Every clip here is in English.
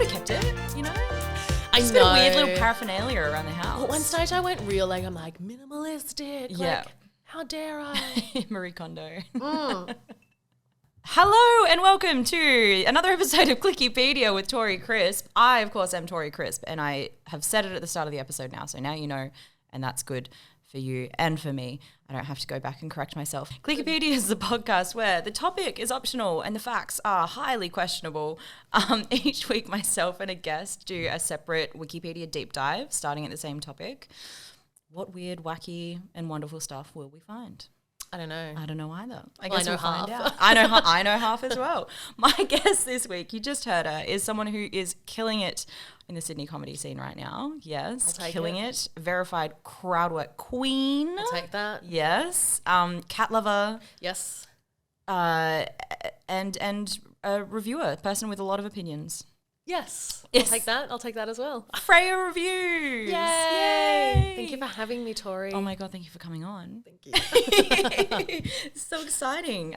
would have kept it, you know? I Just know. a weird little paraphernalia around the house. Well, one stage I went real, like, I'm like, minimalistic. Yeah. Like, how dare I? Marie Kondo. Mm. Hello and welcome to another episode of Clickipedia with Tori Crisp. I, of course, am Tori Crisp, and I have said it at the start of the episode now, so now you know, and that's good for you and for me. I don't have to go back and correct myself. Clickipedia is the podcast where the topic is optional and the facts are highly questionable. Each week, myself and a guest do a separate Wikipedia deep dive, starting at the same topic. What weird, wacky, and wonderful stuff will we find? I don't know. I don't know either. I Well, guess I know we'll find half. out. I know half as well. My guest this week, you just heard her, is someone who is killing it in the Sydney comedy scene right now. Yes, I'll take killing it. Verified crowd work queen. I'll take that. Yes, cat lover. Yes. And a reviewer, person with a lot of opinions. Yes. Yes. I'll take that as well. Freya Reviews. Yay! Thank you for having me, Tori. Oh my God, thank you for coming on. Thank you. So exciting.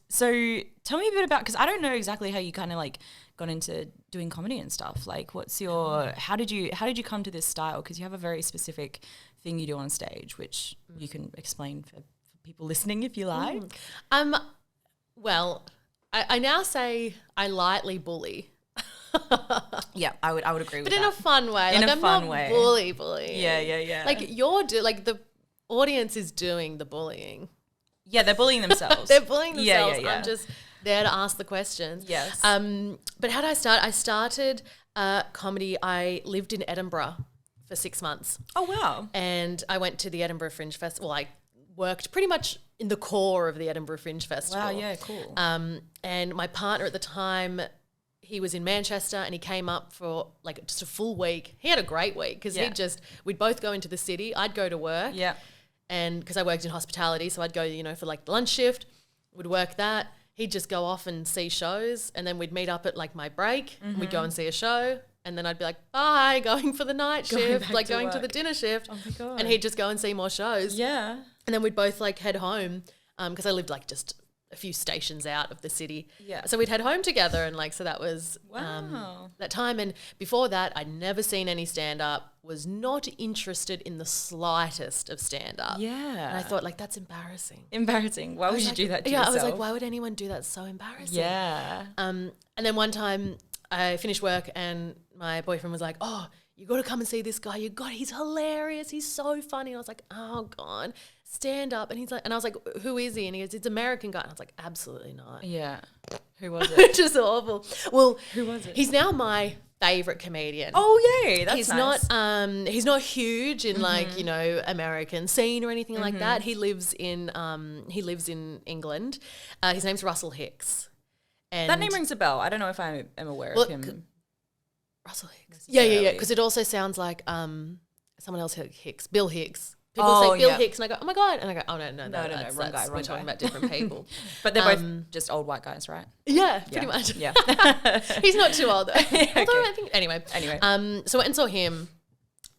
So tell me a bit about, because I don't know exactly how you kind of like got into doing comedy and stuff. Like, what's your, how did you come to this style? Because you have a very specific thing you do on stage, which you can explain for people listening if you like. Well, I now say I lightly bully. Yeah, I would agree with But that. in a fun way. In like a I'm fun not way. bullying. Yeah. Like like the audience is doing the bullying. Yeah, they're bullying themselves. They're bullying themselves. Yeah. I'm just there to ask the questions. Yes. But how did I start? I started comedy. I lived in Edinburgh for 6 months. Oh, wow. And I went to the Edinburgh Fringe Festival. I worked pretty much in the core of the Edinburgh Fringe Festival. Wow, yeah, cool. And my partner at the time, he was in Manchester and he came up for like just a full week. He had a great week because we'd both go into the city. I'd go to work. Yeah. And because I worked in hospitality, so I'd go, for like the lunch shift, would work that. He'd just go off and see shows, and then we'd meet up at like my break, and we'd go and see a show, and then I'd be like, bye, going for the night shift, like going to the dinner shift. Oh my God. And he'd just go and see more shows. Yeah. And then we'd both like head home because I lived like just a few stations out of the city. Yeah. So we'd head home together, and like, so that was Wow. that time. And before that, I'd never seen any stand-up, was not interested in the slightest of stand-up. Yeah. And I thought, like, that's embarrassing. Embarrassing. Why would you do that to yourself? I was like, why would anyone do that? It's so embarrassing. Yeah. And then one time I finished work and my boyfriend was like, oh, you got to come and see this guy. He's hilarious. He's so funny. And I was like, oh God, stand up. And he's like, and I was like, who is he? And he goes, it's an American guy. And I was like, absolutely not. Yeah. Who was it? Which is awful. Well, Who was it? He's now my favorite comedian. Oh, yay. That's he's nice. he's not huge in like, American scene or anything like that. He lives in England. His name's Russell Hicks. And That name rings a bell. I don't know if I am aware of him. Russell Hicks. Yeah. Because it also sounds like someone else Hicks, Bill Hicks. People say Bill Hicks, and I go, oh my God, and I go, oh no, No, wrong guy. We're talking about different people. But they're both just old white guys, right? Yeah, pretty much. Yeah. He's not too old though. Although I think anyway. So I went and saw him,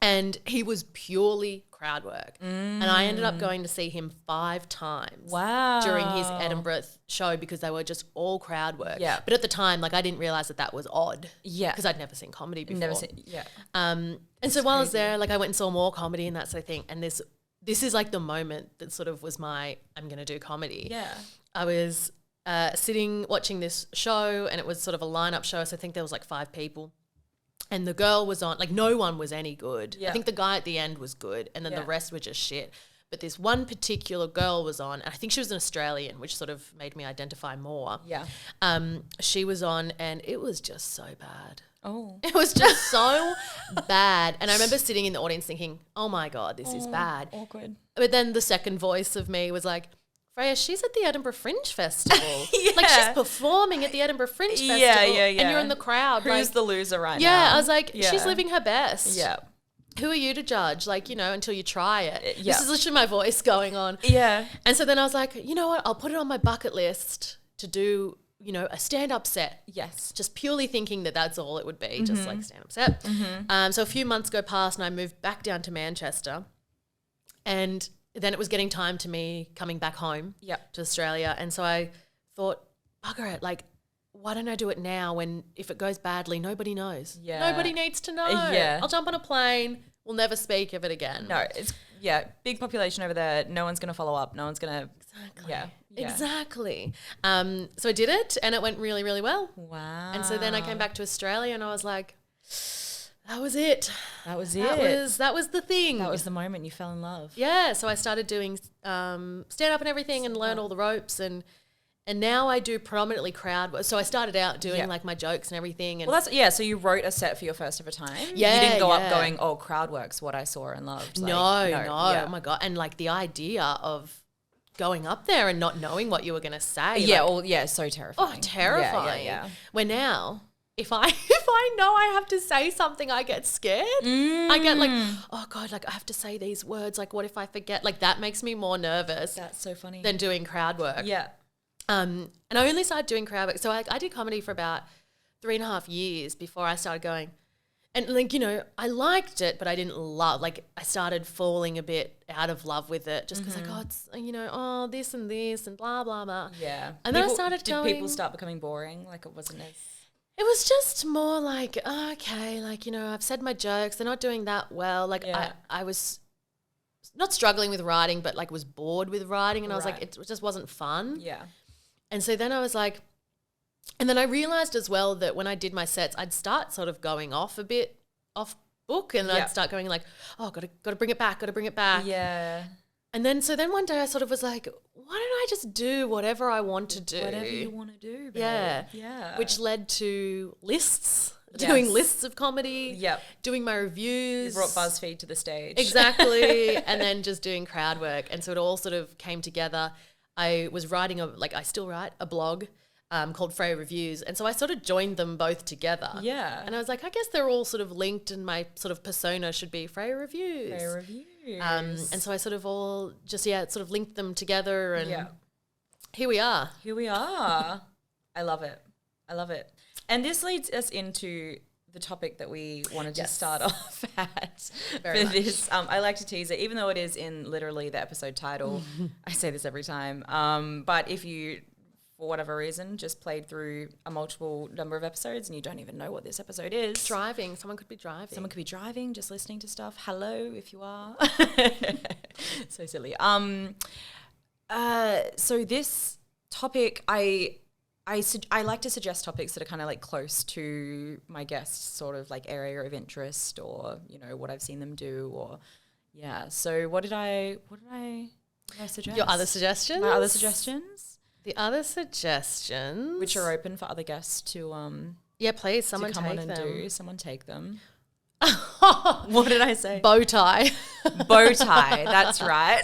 and he was purely crowd work, and I ended up going to see him 5 times. Wow. During his Edinburgh show because they were just all crowd work. Yeah. But at the time, like I didn't realize that was odd. Yeah. Because I'd never seen comedy before. Never seen. Yeah. And so while I was there, like I went and saw more comedy and that sort of thing. And this is like the moment that sort of was my, I'm going to do comedy. Yeah. I was sitting watching this show, and it was sort of a lineup show. So I think there was like 5 people. And the girl was on, like no one was any good. Yeah. I think the guy at the end was good, and then the rest were just shit. But this one particular girl was on, and I think she was an Australian, which sort of made me identify more. Yeah. She was on, and it was just so bad. Oh. It was just so bad. And I remember sitting in the audience thinking, oh my God, this is bad. Awkward. But then the second voice of me was like, Freya, she's at the Edinburgh Fringe Festival. Yeah. Like she's performing at the Edinburgh Fringe Festival. Yeah. And you're in the crowd. Who's like, the loser right now? yeah, I was like, she's living her best. Yeah. Who are you to judge? Like, until you try it. Yeah. This is literally my voice going on. Yeah. And so then I was like, you know what? I'll put it on my bucket list to do, a stand-up set. Yes. Just purely thinking that that's all it would be, just like stand-up set. So a few months go past and I moved back down to Manchester, and then it was getting time to me coming back home to Australia. And so I thought, bugger it, like why don't I do it now when if it goes badly, nobody knows. Yeah. Nobody needs to know. Yeah. I'll jump on a plane. We'll never speak of it again. No, it's big population over there. No one's going to follow up. No one's going to. Exactly. Yeah. Exactly. So I did it and it went really, really well. Wow. And so then I came back to Australia and I was like, that was it. That was it. That was the thing. That was the moment you fell in love. Yeah. So I started doing stand-up and everything and learned all the ropes and now I do predominantly crowd work. So I started out doing like my jokes and everything. And Well, so you wrote a set for your first ever time? Yeah, You didn't go up going, oh, crowd work's what I saw and loved. Like, no. Yeah. Oh my God. And like the idea of going up there and not knowing what you were going to say. Yeah, like, so terrifying. oh, terrifying. Yeah. Where now, if I know I have to say something, I get scared. I get like, oh God, like I have to say these words. Like what if I forget? Like that makes me more nervous. That's so funny. Than doing crowd work. Yeah. And I only started doing crowd work. So I did comedy for about 3.5 years before I started going. And like, you know, I liked it, but I didn't love, like I started falling a bit out of love with it just because like, oh, it's, you know, oh, this and blah, blah, blah. Yeah. And then I started Did people start becoming boring? Like it wasn't as... It was just more like, oh, okay, like, you know, I've said my jokes. They're not doing that well. Like I was not struggling with writing, but like was bored with writing. And I was like, it just wasn't fun. Yeah. And so then I was like, and then I realized as well that when I did my sets, I'd start sort of going off a bit off book and I'd start going like, oh, got to bring it back. Yeah. And then, so then one day I sort of was like, why don't I just do whatever I want to do? Whatever you want to do, babe. Yeah. Yeah. Which led to lists, doing lists of comedy. Yep. Doing my reviews. You brought BuzzFeed to the stage. Exactly. And then just doing crowd work. And so it all sort of came together. I was writing I still write a blog called Freya Reviews. And so I sort of joined them both together. Yeah. And I was like, I guess they're all sort of linked and my sort of persona should be Freya Reviews. Freya Reviews. And so I sort of all just, sort of linked them together and here we are. Here we are. I love it. And this leads us into the topic that we wanted to start off at Very much. this. I like to tease it, even though it is in literally the episode title. I say this every time. But if you, for whatever reason, just played through a multiple number of episodes and you don't even know what this episode is. Driving. Someone could be driving. Someone could be driving, just listening to stuff. Hello, if you are. So silly. So this topic, I like to suggest topics that are kind of like close to my guest's sort of like area of interest or, you know, what I've seen them do or, So what did I suggest? Your other suggestions? My other suggestions? The other suggestions. Which are open for other guests to please, someone to come take on and them. do. Someone take them. What did I say? Bow tie. Bow tie, that's right.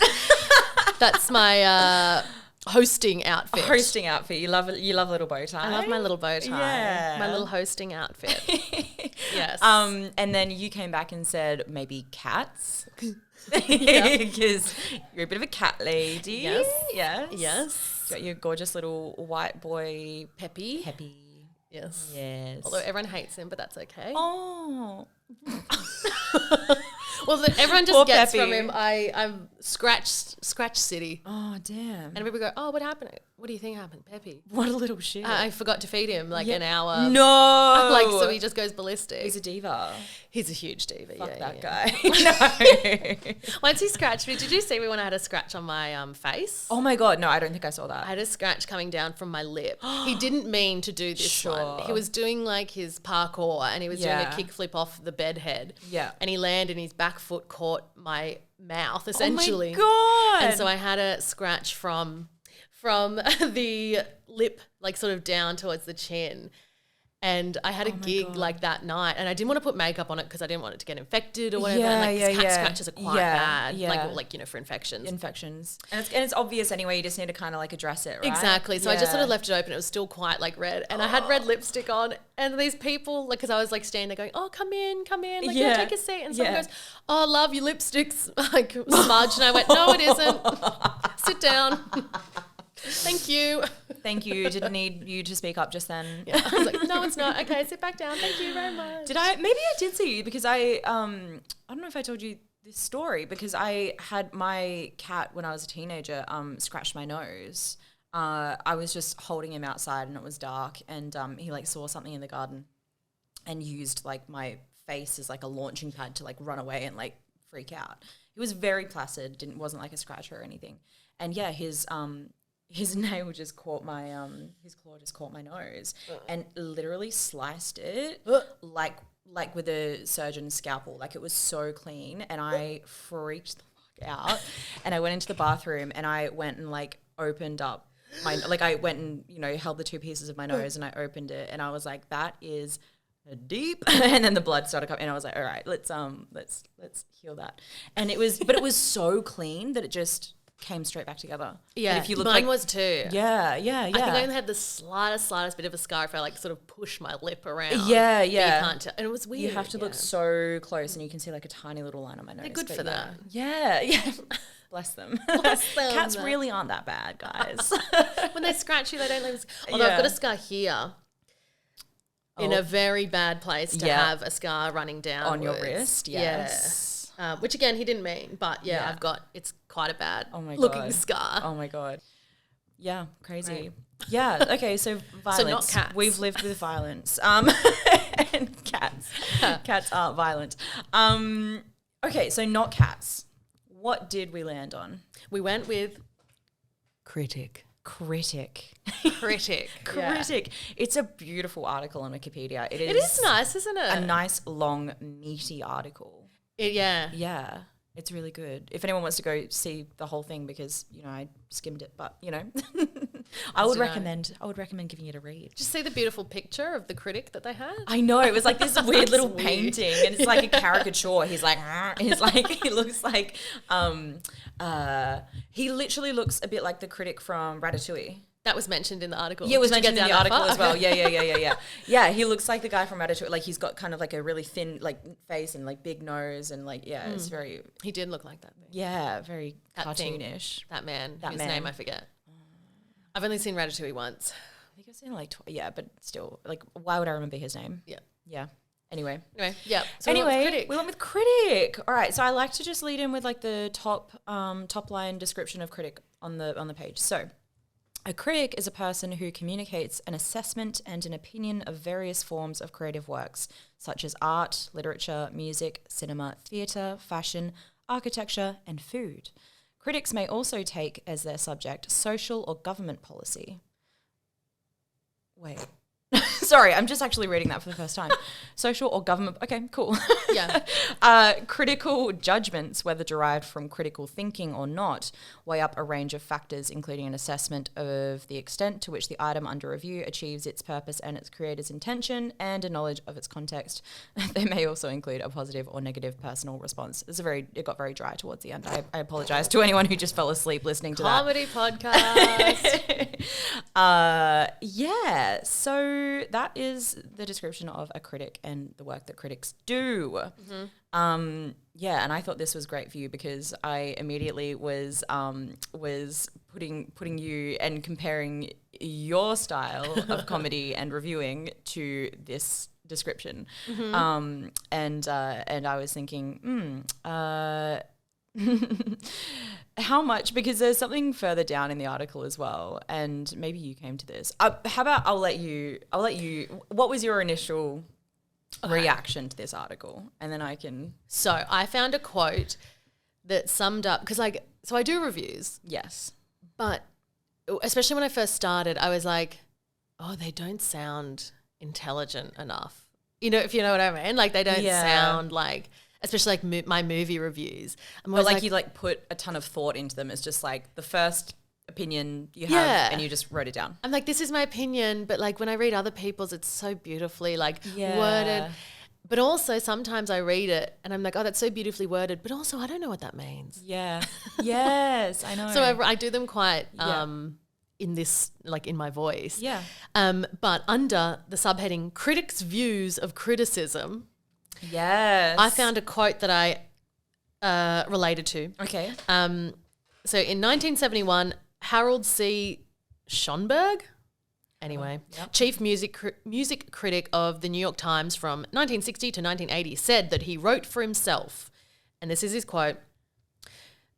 That's my hosting outfit. Hosting outfit. You love little bow tie. I love my little bow tie. Yeah. My little hosting outfit. Yes. And then you came back and said maybe cats. Because you're a bit of a cat lady. Yes. Yes. You got your gorgeous little white boy Peppy. Yes. Yes. Although everyone hates him, but that's okay. Oh. Well, everyone just Poor gets Peppy. from him. I'm Scratch City. Oh, damn. And people go, oh, what happened? What do you think happened, Peppy? What a little shit. I forgot to feed him an hour. No. Like, so he just goes ballistic. He's a diva. He's a huge diva. Fuck yeah, that guy. No. Once he scratched me, did you see me when I had a scratch on my face? Oh my God. No, I don't think I saw that. I had a scratch coming down from my lip. He didn't mean to do this one. He was doing like his parkour and he was doing a kickflip off the bed head. Yeah. And he landed and his back foot caught my mouth essentially. Oh my God. And so I had a scratch from the lip, like sort of down towards the chin. And I had a gig like that night and I didn't want to put makeup on it because I didn't want it to get infected or whatever. And like cat scratches are quite bad. Yeah. Like, you know, for infections. And it's obvious anyway, you just need to kind of like address it, right? Exactly. So I just sort of left it open. It was still quite like red. And I had red lipstick on. And these people, like, because I was like standing there going, oh, come in. Like, yeah, take a seat. And someone goes, oh, love, your lipstick's like smudged. And I went, no, it isn't. Sit down. Thank you. Thank you. Didn't need you to speak up just then. Yeah. I was like, no, it's not. Okay, sit back down. Thank you very much. Maybe I did see you because I don't know if I told you this story because I had my cat when I was a teenager scratched my nose I was just holding him outside and it was dark, and he like saw something in the garden and used like my face as like a launching pad to like run away and like freak out. He was very placid, wasn't like a scratcher or anything. And yeah, his nail just caught my his claw just caught my nose and literally sliced it like with a surgeon's scalpel. Like, it was so clean, and I freaked the fuck out. And I went into the bathroom and I went and like opened up I went and, you know, held the two pieces of my nose and I opened it, and I was like, that is deep. And then the blood started coming, and I was like, all right, let's heal that. And it was so clean that it just came straight back together. Yeah, if you look, mine was too. Yeah. I think I only had the slightest bit of a scar if I like sort of push my lip around. Yeah. But you can't tell. And it was weird. You have to look so close, and you can see like a tiny little line on my nose. They're good for that. Yeah. Bless them. Cats really aren't that bad, guys. When they scratch you, they don't leave. Although I've got a scar here. In a very bad place to have a scar running down on your wrist. Yes. Yeah. Which again, he didn't mean, but it's quite a bad looking scar. Oh my God. Yeah. Crazy. Right. Yeah. Okay. So violence. So not cats. We've lived with violence. And cats. Cats aren't violent. Okay. So not cats. What did we land on? We went with Critic. Yeah. It's a beautiful article on Wikipedia. It is nice, isn't it? A nice, long, meaty article. Yeah. It's really good. If anyone wants to go see the whole thing, because, you know, I skimmed it, but, you know, I would recommend giving it a read. Just see the beautiful picture of the critic that they had. I know. It was like this weird little painting, and it's like a caricature. He looks like, he literally looks a bit like the critic from Ratatouille. That was mentioned in the article. Yeah, it was mentioned in the article as well. Yeah. Yeah, he looks like the guy from Ratatouille. Like, he's got kind of like a really thin like face and like big nose, and like, it's very... He did look like that. Yeah, very cartoonish. That man, whose name I forget. I've only seen Ratatouille once. I think I've seen it like but still, like, why would I remember his name? Yeah. Anyway, yeah. So we went with Critic. All right, so I like to just lead in with like the top line description of Critic on the page. So, a critic is a person who communicates an assessment and an opinion of various forms of creative works, such as art, literature, music, cinema, theatre, fashion, architecture, and food. Critics may also take as their subject social or government policy. Wait. Sorry, I'm just actually reading that for the first time. Social or government. Okay, cool. Yeah. Critical judgments, whether derived from critical thinking or not, weigh up a range of factors, including an assessment of the extent to which the item under review achieves its purpose and its creator's intention, and a knowledge of its context. They may also include a positive or negative personal response. It got very dry towards the end. I apologize to anyone who just fell asleep listening to Comedy podcast. Yeah. So that is the description of a critic and the work that critics do. Mm-hmm. And I thought this was great for you because I immediately was putting you and comparing your style of comedy and reviewing to this description. Mm-hmm. And I was thinking, how much? Because there's something further down in the article as well, and maybe you came to this. How about I'll let you. What was your initial reaction to this article, and then I can. So I found a quote that summed up because so I do reviews. Yes, but especially when I first started, I was like, oh, they don't sound intelligent enough. You know, if you know what I mean. Like they don't sound like. Especially like my movie reviews. But like you like put a ton of thought into them. It's just like the first opinion you have and you just wrote it down. I'm like, this is my opinion, but like when I read other people's, it's so beautifully like worded. But also sometimes I read it and I'm like, oh, that's so beautifully worded. But also I don't know what that means. Yeah. Yes, I know. So I do them quite in this, like in my voice. Yeah. But under the subheading, critics' views of criticism. Yes. I found a quote that I related to. Okay. So in 1971, Harold C. Schonberg, chief music critic of the New York Times from 1960 to 1980, said that he wrote for himself, and this is his quote,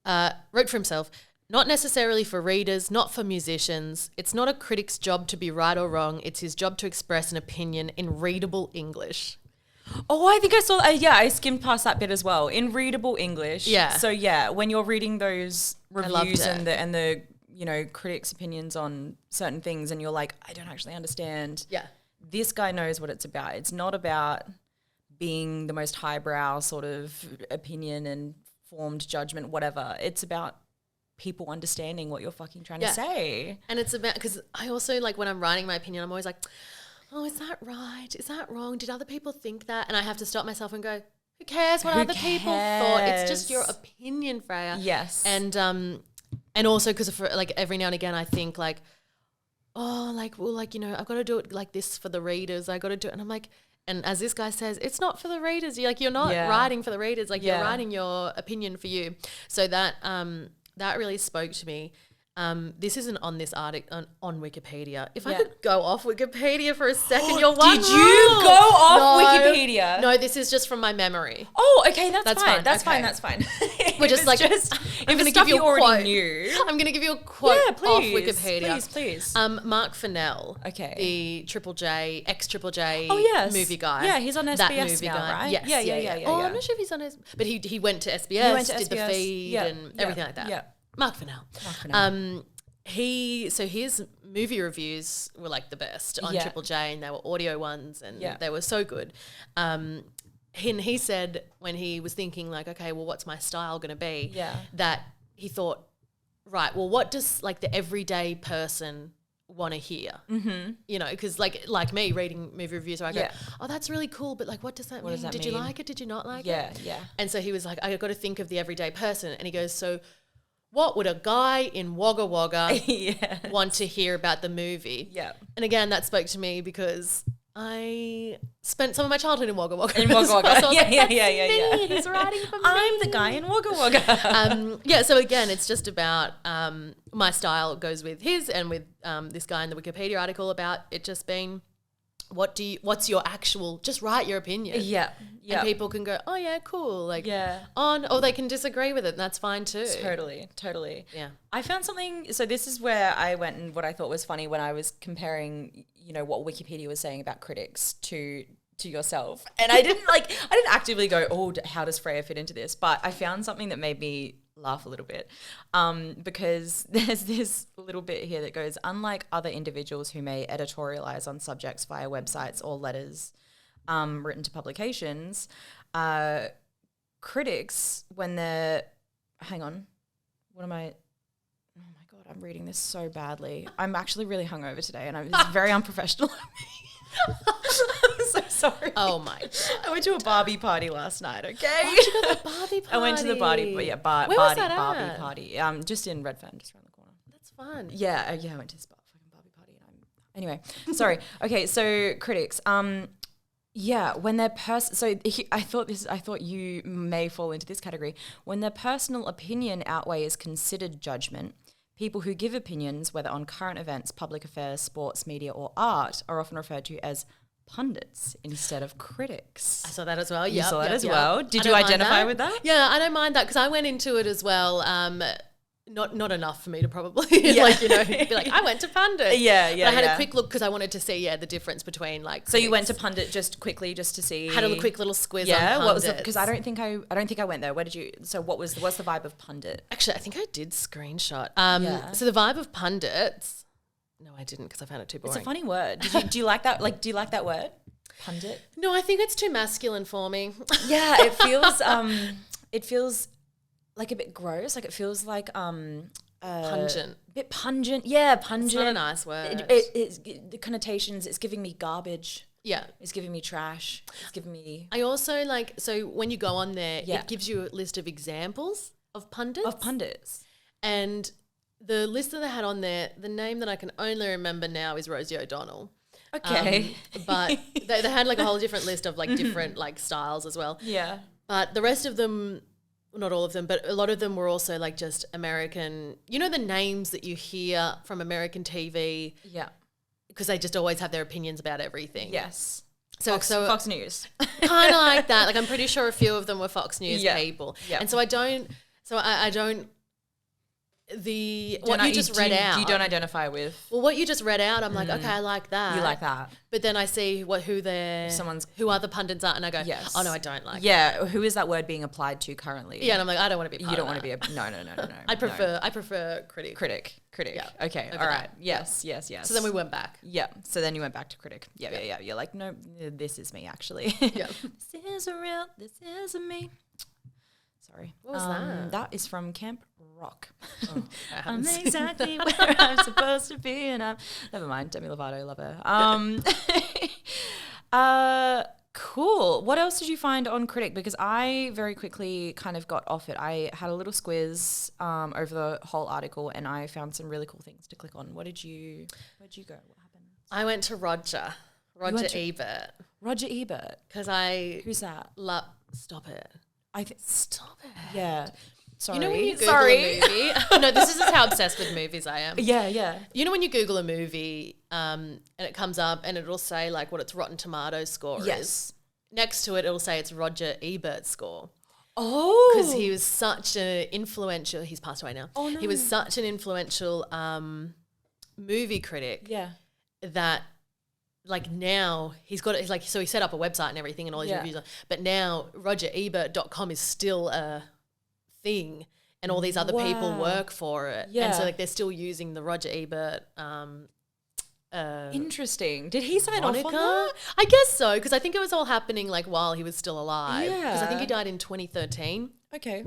wrote for himself, not necessarily for readers, not for musicians. It's not a critic's job to be right or wrong. It's his job to express an opinion in readable English. Oh, I think I saw. I skimmed past that bit as well in readable English. Yeah. So yeah, when you're reading those reviews loved and the critics' opinions on certain things, and you're like, I don't actually understand. Yeah. This guy knows what it's about. It's not about being the most highbrow sort of opinion and formed judgment, whatever. It's about people understanding what you're fucking trying to say. And it's about, because I also, like, when I'm writing my opinion, I'm always like, oh, is that right? Is that wrong? Did other people think that? And I have to stop myself and go, who cares what other people thought? It's just your opinion, Freya. Yes. And also because like every now and again I think like, oh, like, well, like, I've got to do it like this for the readers. I got to do it. And I'm like, and as this guy says, it's not for the readers. You're not writing for the readers. Like you're writing your opinion for you. So that really spoke to me. This isn't on this article on Wikipedia. If I could go off Wikipedia for a second, you're one. Did you go off Wikipedia? No, this is just from my memory. Oh, okay, that's fine. That's fine. We're just like, if I'm going to give you a quote. I'm going to give you a quote off Wikipedia. Please. Mark Fennell, the Triple J, ex-Triple J movie guy. Yeah, he's on SBS that movie now, guy. right? Yes, yeah. Oh, I'm not sure if he's on SBS, but he went to SBS, did the feed and everything like that. Yeah. Mark Fennell. His movie reviews were like the best on Triple J, and they were audio ones, and they were so good. He said when he was thinking like, okay, well, what's my style going to be? Yeah. That he thought, right, well, what does like the everyday person want to hear? Mm-hmm. Because like me reading movie reviews, where I go, oh, that's really cool, but like, what does that mean? Did you like it? Did you not like it? Yeah. And so he was like, I got to think of the everyday person, and he goes, so what would a guy in Wagga Wagga want to hear about the movie? Yeah. And again, that spoke to me because I spent some of my childhood in Wagga Wagga. In Wagga Wagga. So yeah. He's writing for me. I'm the guy in Wagga Wagga. So again, it's just about my style goes with his, and with this guy in the Wikipedia article about it just being, what's your actual, just write your opinion. Yeah. And people can go, oh yeah, cool. Like or they can disagree with it, and that's fine too. Totally. Yeah. I found something, so this is where I went, and what I thought was funny when I was comparing, what Wikipedia was saying about critics to yourself. And I didn't actively go, oh, how does Freya fit into this? But I found something that made me laugh a little bit, because there's this little bit here that goes, unlike other individuals who may editorialize on subjects via websites or letters written to publications, critics, when they're, oh my God, I'm reading this so badly. I'm actually really hungover today, and it's very unprofessional of me. I'm so sorry. Oh my God. I went to a Barbie party last night, okay? Oh, you got the Barbie party. I went to the Barbie, Where was that at? Barbie party. Just in Redfern, just around the corner. That's fun. Yeah, I went to this fucking Barbie party. Anyway, sorry. Okay, so critics. When their I thought you may fall into this category. When their personal opinion outweighs considered judgment, people who give opinions, whether on current events, public affairs, sports, media, or art, are often referred to as pundits instead of critics. I saw that as well. You saw that as well. Did you identify with that? Yeah, I don't mind that, because I went into it as well. Not enough for me to probably be like, I went to pundit. Yeah. But I had a quick look because I wanted to see the difference between like. So you went to pundit just quickly just to see. Had a quick little squiz. On what was pundits. it? Because I don't think I went there. Where did you? So what's the vibe of pundit? Actually, I think I did screenshot. So the vibe of pundits. No, I didn't, because I found it too boring. It's a funny word. Do you like that? Like, do you like that word? Pundit? No, I think it's too masculine for me. Yeah, it feels like a bit gross. Like it feels like pungent. A bit pungent. Yeah, pungent. It's not a nice word. The connotations, it's giving me garbage. Yeah. It's giving me trash. It's giving me... I also so when you go on there, it gives you a list of examples of pundits. And the list that they had on there, the name that I can only remember now is Rosie O'Donnell. Okay. But they had like a whole different list of like different like styles as well. Yeah. But the rest of them, not all of them, but a lot of them were also like just American, the names that you hear from American TV. Yeah. Because they just always have their opinions about everything. Yes. So Fox News. Kind of like that. Like I'm pretty sure a few of them were Fox News people. Yeah. And so I don't what you just read out. You don't identify with. Well, what you just read out, I'm like, okay, I like that. You like that. But then I see who other pundits are, and I go, yes. oh no, I don't like. Yeah, who is that word being applied to currently? Yeah, and I'm like, I don't want to be. You don't want to be a no. I prefer Critic. Critic. Yeah. Okay. All right. Yes. So then we went back. Yeah. So then you went back to Critic. Yeah. You're like, no, this is me actually. Yeah. This is me. Sorry. What was that? That is from Camp Rock. Oh, I'm exactly where I'm supposed to be, and I'm never mind. Demi Lovato, love her. Cool. What else did you find on Critic? Because I very quickly kind of got off it. I had a little squiz over the whole article, and I found some really cool things to click on. Where'd you go? What happened? I went to Roger Ebert. Roger Ebert. Because Who's that? Stop it. Stop it. Yeah. Sorry. You know when you Google a movie? No, this is just how obsessed with movies I am. Yeah. You know when you Google a movie and it comes up and it'll say like what its Rotten Tomatoes score is? Next to it, it'll say it's Roger Ebert's score. Oh. Because he was such an influential, he's passed away now. Oh, no. He was such an influential movie critic that like now he's got it, like, so he set up a website and everything and all his reviews. But now RogerEbert.com is still a thing and all these other people work for it. Yeah. And so like they're still using the Roger Ebert interesting. Did he sign moniker? off on that? I guess so, because I think it was all happening like while he was still alive. Yeah. Because I think he died in 2013. Okay.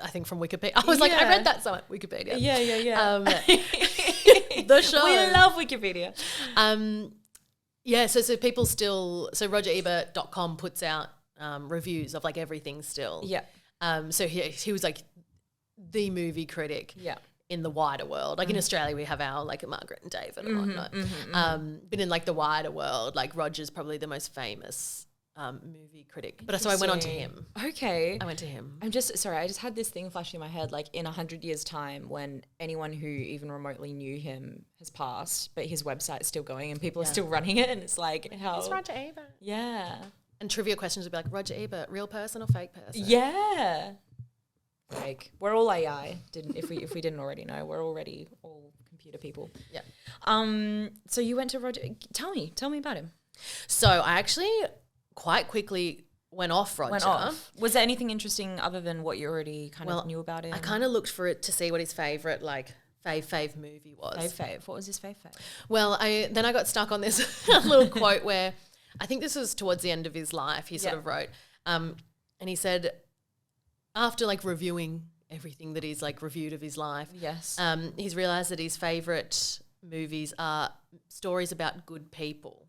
I think from Wikipedia. I was like, I read that somewhere. Wikipedia. Yeah. The show. We love Wikipedia. So people still, so RogerEbert.com puts out reviews of like everything still. Yeah. So he was like the movie critic. Yeah. In the wider world. Like in Australia we have our like Margaret and David and whatnot. But in like the wider world, like Roger's probably the most famous movie critic. But so I went on to him. Okay. I went to him. I just had this thing flashing in my head, like in 100 years' time when anyone who even remotely knew him has passed, but his website's still going and people are still running it, and it's like, how... It's Roger Ebert. Yeah. And trivia questions would be like, Roger Ebert, real person or fake person? Yeah. Like, we're all AI. If we didn't already know, we're already all computer people. Yeah. So you went to Roger. Tell me about him. So I actually quite quickly went off Roger. Was there anything interesting other than what you already kind of knew about him? I kind of looked for it to see what his favourite fave movie was. Fave. What was his fave? Well, then I got stuck on this little quote where I think this was towards the end of his life. He sort of wrote, and he said, after like reviewing everything that he's like reviewed of his life, he's realised that his favourite movies are stories about good people.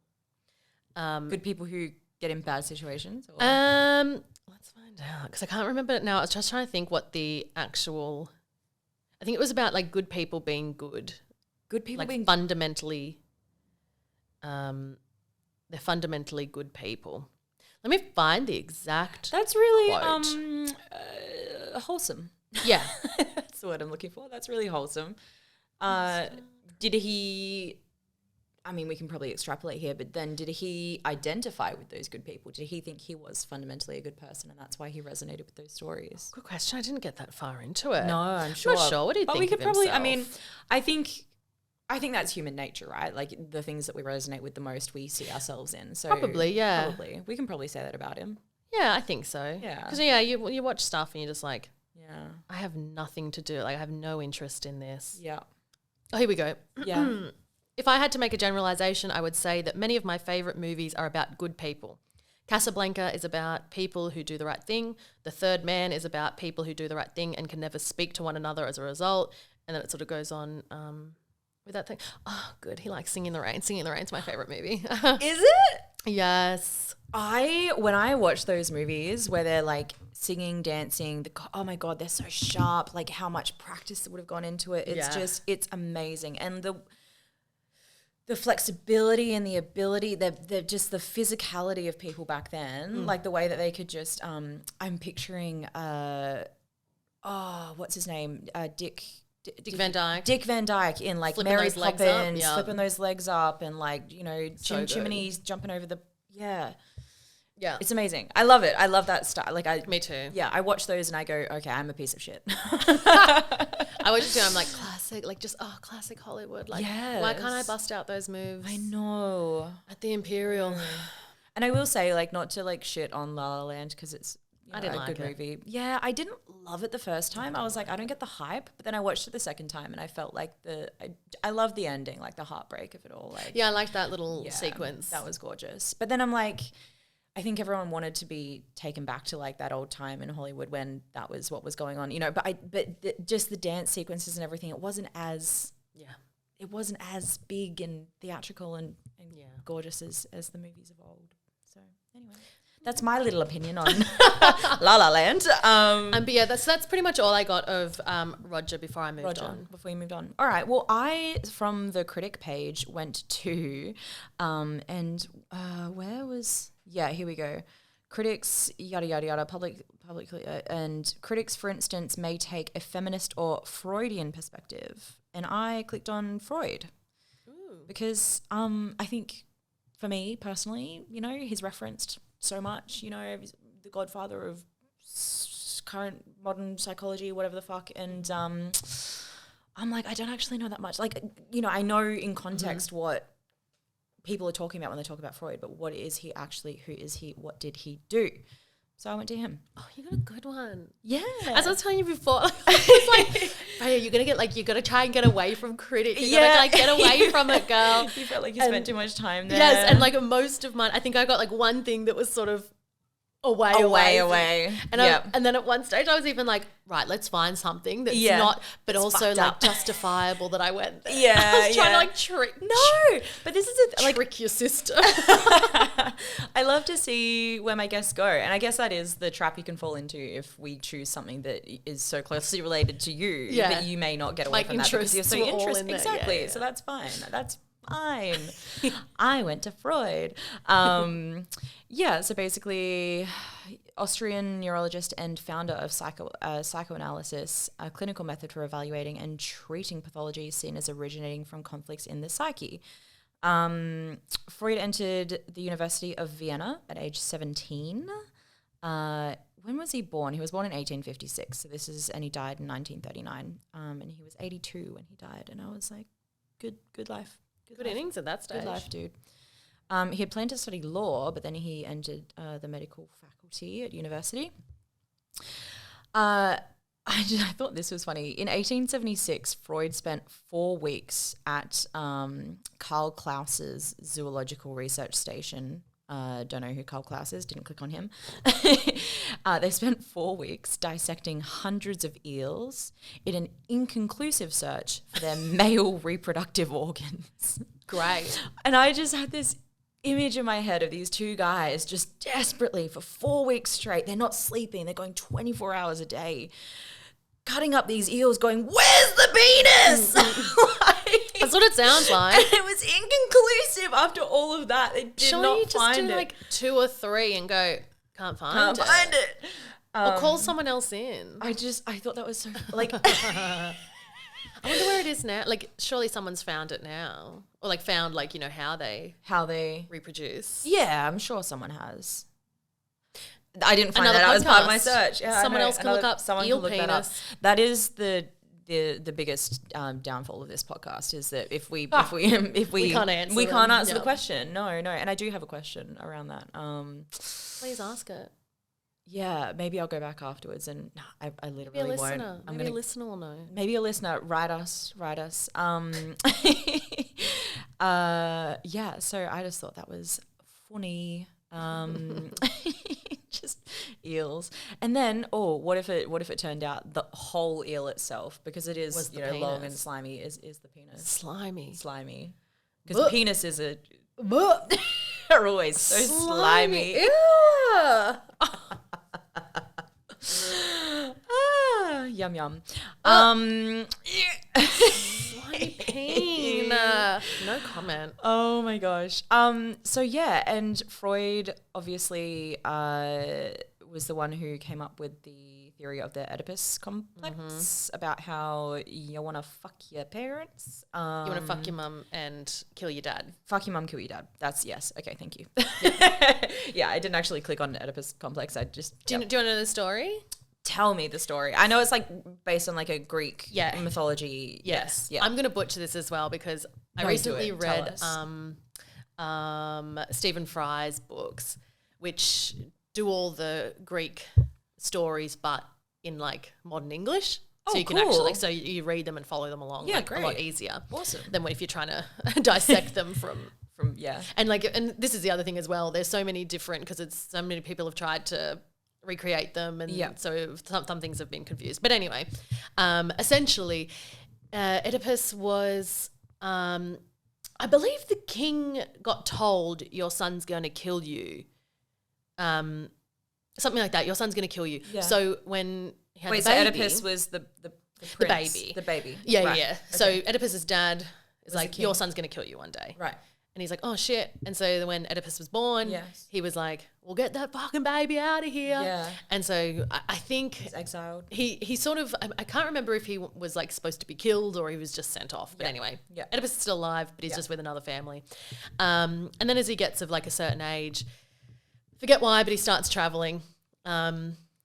Good people who get in bad situations? Or? Let's find out, because I can't remember it now. I was just trying to think what the actual... I think it was about like good people being good. Good people like being... fundamentally... they're fundamentally good people. Let me find the exact That's really quote. Wholesome. Yeah. That's the word I'm looking for. That's really wholesome. Did he... I mean, we can probably extrapolate here, but then did he identify with those good people? Did he think he was fundamentally a good person and that's why he resonated with those stories? Good question. I didn't get that far into it. No, I'm sure. I'm not sure what he'd think we could of probably... himself. I mean, I think that's human nature, right? Like the things that we resonate with the most, we see ourselves in. So probably, yeah. Probably. We can probably say that about him. Yeah, I think so. Yeah. Because, you watch stuff and you're just like, I have nothing to do. Like, I have no interest in this. Yeah. Oh, here we go. Yeah. If I had to make a generalization, I would say that many of my favorite movies are about good people. Casablanca is about people who do the right thing. The Third Man is about people who do the right thing and can never speak to one another as a result. And then it sort of goes on with that thing. Oh, good. He likes Singing in the Rain. Singing in the Rain's my favorite movie. Is it? Yes. When I watch those movies where they're like singing, dancing, oh my God, they're so sharp. Like how much practice would have gone into it. It's it's amazing. And the flexibility and the ability, the just the physicality of people back then, like the way that they could just, I'm picturing, what's his name? Dick Van Dyke. Dick Van Dyke in like Flipping Mary those legs Poppins, up, flipping those legs up and like, So good. chimneys jumping over the, Yeah, Yeah. It's amazing. I love it. I love that style. Like Me too. Yeah, I watch those and I go, okay, I'm a piece of shit. I watch it too. I'm like, classic, like just classic Hollywood. Like, why can't I bust out those moves? I know. At the Imperial. And I will say, like, not to like shit on La La Land because it's I didn't a like good it. movie. Yeah, I didn't love it the first time. I was like, I don't get the hype. But then I watched it the second time and I felt like I loved the ending, like the heartbreak of it all. Like, Yeah, I liked that little sequence. that was gorgeous. But then I'm like, I think everyone wanted to be taken back to like that old time in Hollywood when that was what was going on, you know. But just the dance sequences and everything, it wasn't as big and theatrical and gorgeous as the movies of old. So anyway, that's my little opinion on La La Land. But yeah, that's pretty much all I got of Roger before I moved on. Before we moved on. All right. Well, I, from the Critic page, went to, where was, here we go. Critics, yada, yada, yada, publicly, and critics, for instance, may take a feminist or Freudian perspective. And I clicked on Freud. Ooh. Because I think, for me personally, you know, he's referenced so much, you know, he's the godfather of current modern psychology, whatever the fuck. And I'm like, I don't actually know that much. Like, you know, I know in context what people are talking about when they talk about Freud, but what is he actually? Who is he? What did he do? So I went to him. Oh, you got a good one. Yeah. As I was telling you before, I was like, Freya, you're you gotta try and get away from Critic. You gotta like get away from it, girl. You felt like you spent too much time there. Yes, and like most of mine, I think I got like one thing that was sort of away. And and then at one stage I was even like, right, let's find something that's not, but it's also like justifiable that I went there. Yeah, I was trying to like trick. No, but this is Trick your sister. I love to see where my guests go, and I guess that is the trap you can fall into if we choose something that is so closely related to you that you may not get away like from that because you're so interested. Exactly. Yeah. So that's fine. That's fine. I went to Freud. So basically, Austrian neurologist and founder of psychoanalysis, a clinical method for evaluating and treating pathology seen as originating from conflicts in the psyche. Freud entered the University of Vienna at age 17. When was he born? He was born in 1856. So and he died in 1939. And he was 82 when he died. And I was like, good life. Good innings at that stage. Good life, dude. He had planned to study law, but then he entered the medical faculty at university. I thought this was funny. In 1876, Freud spent 4 weeks at Karl Klaus's zoological research station. Don't know who Karl Klaus is, didn't click on him. They spent 4 weeks dissecting hundreds of eels in an inconclusive search for their male reproductive organs. Great. And I just had this image in my head of these two guys just desperately for 4 weeks straight. They're not sleeping. They're going 24 hours a day, cutting up these eels going, where's the penis? That's what it sounds like. And it was inconclusive after all of that. They did not you just find do it. like 2 or 3 and go, can't find it. Or call someone else in. I thought that was so, like... I wonder where it is now. Like, surely someone's found it now. Or like found like, you know, how they reproduce. Yeah, I'm sure someone has. I didn't find Another that out as part of my podcast. search. Yeah, Someone else can look up eel penis. That is the biggest downfall of this podcast is that if we can't answer the question. No, and I do have a question around that. Please ask it. Yeah, maybe I'll go back afterwards and I literally won't. Maybe a listener will know. Maybe a listener, write us. So I just thought that was funny. Just eels. And then, what if it turned out the whole eel itself, because it is, long and slimy, is the penis. Slimy. Because the penis is are always so slimy. Yeah. Yum yum. Slimy pain. No comment. Oh my gosh. And Freud obviously was was the one who came up with the theory of the Oedipus complex about how you want to fuck your parents. You want to fuck your mum and kill your dad. Fuck your mum, kill your dad. That's yes. Okay, thank you. Yeah, I didn't actually click on the Oedipus complex. I just Do you want to know the story? Tell me the story. I know it's like based on like a Greek mythology. Yes. Yeah. I'm going to butcher this as well because I Don't recently do it. read Stephen Fry's books, which do all the Greek stories but in like modern English. So you can actually, so you read them and follow them along a lot easier. Awesome. Than if you're trying to dissect them from and this is the other thing as well. There's so many different, because it's so many people have tried to recreate them, and so some things have been confused. But anyway, essentially, Oedipus was, I believe the king got told, your son's going to kill you. Something like that. Your son's going to kill you. Yeah. So when he had the baby, so Oedipus was the prince, the baby. Yeah, right. Yeah. Okay. So Oedipus's dad is like, your son's going to kill you one day. Right. And he's like, oh, shit. And so when Oedipus was born, he was like, we'll get that fucking baby out of here. Yeah. And so I think he's exiled. He sort of, I can't remember if he was like supposed to be killed or he was just sent off. But anyway, Oedipus is still alive, but he's just with another family. And then as he gets of like a certain age, forget why, but he starts traveling,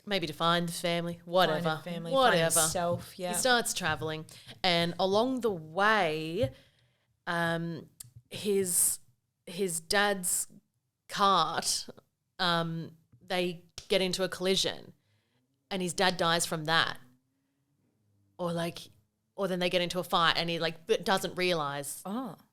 maybe to find the family, whatever. Find himself, He starts traveling. And along the way, his dad's cart, they get into a collision and his dad dies from that. Or then they get into a fight and he doesn't realise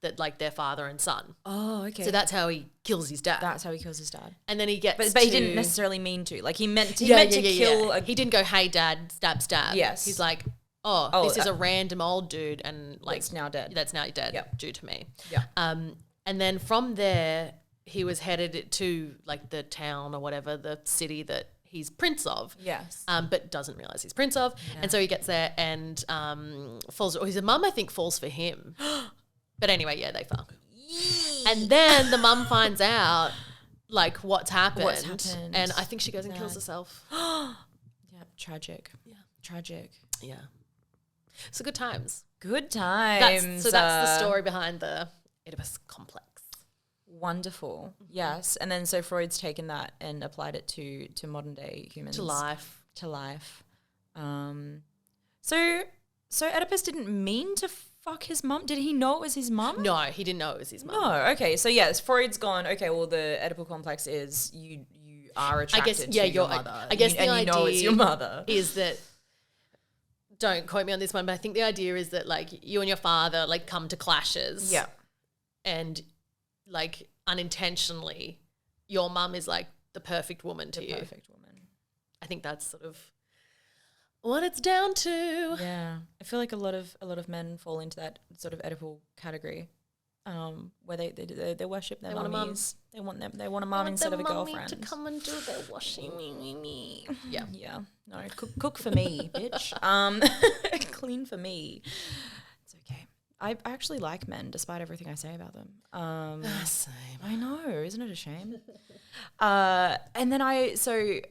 that like they're father and son. Oh, okay. So that's how he kills his dad. That's how he kills his dad. And then he gets But he didn't necessarily mean to. Like he meant to kill He didn't go, hey dad, stab. Yes. He's like, this is a random old dude and like that's now dead. That's now dead due to me. Yeah. And then from there he was headed to like the town or whatever, the city that he's prince of. Yes. But doesn't realise he's prince of. Yeah. And so he gets there and his mum I think falls for him. But anyway, they fuck. And then the mum finds out like what's happened. And I think she goes and kills herself. Tragic. Yeah. Tragic. Yeah. So good times. Good times. That's the story behind the Oedipus complex. Wonderful. Mm-hmm. Yes. And then so Freud's taken that and applied it to modern day humans. To life. So Oedipus didn't mean to fuck his mum. Did he know it was his mum? No, he didn't know it was his mum. No. Okay. So yes, Freud's gone, okay, well the Oedipal complex is you are attracted to your mother. I guess the idea know it's your mother. Is that, don't quote me on this one, but I think the idea is that like you and your father like come to clashes. Yeah. And like unintentionally your mum is like the perfect woman to you. The perfect woman. I think that's sort of what it's down to. Yeah. I feel like a lot of men fall into that sort of Oedipal category. Where they worship their mummies. They want a mum instead of a girlfriend. To come and do their washing. Yeah. Yeah. No, cook for me, bitch. Clean for me. It's okay. I actually like men, despite everything I say about them. Same. I know, isn't it a shame? And then so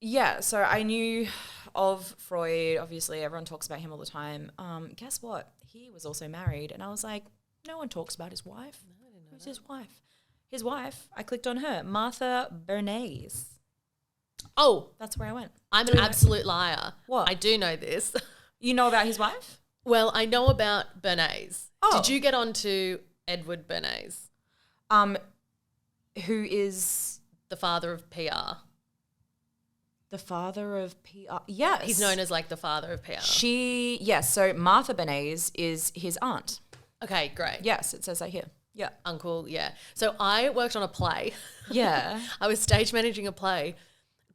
I knew of Freud. Obviously, everyone talks about him all the time. Guess what? He was also married, and I was like, no one talks about his wife. No, I didn't know. Who's his wife? His wife. I clicked on her, Martha Bernays. Oh, that's where I went. I'm an absolute liar. What? I do know this. You know about his wife? Well, I know about Bernays. Oh. Did you get on to Edward Bernays? Who is the father of PR? The father of PR. Yes. He's known as like the father of PR. So Martha Bernays is his aunt. Okay, great. Yes, it says that here. Yeah. Uncle, yeah. So I worked on a play. Yeah. I was stage managing a play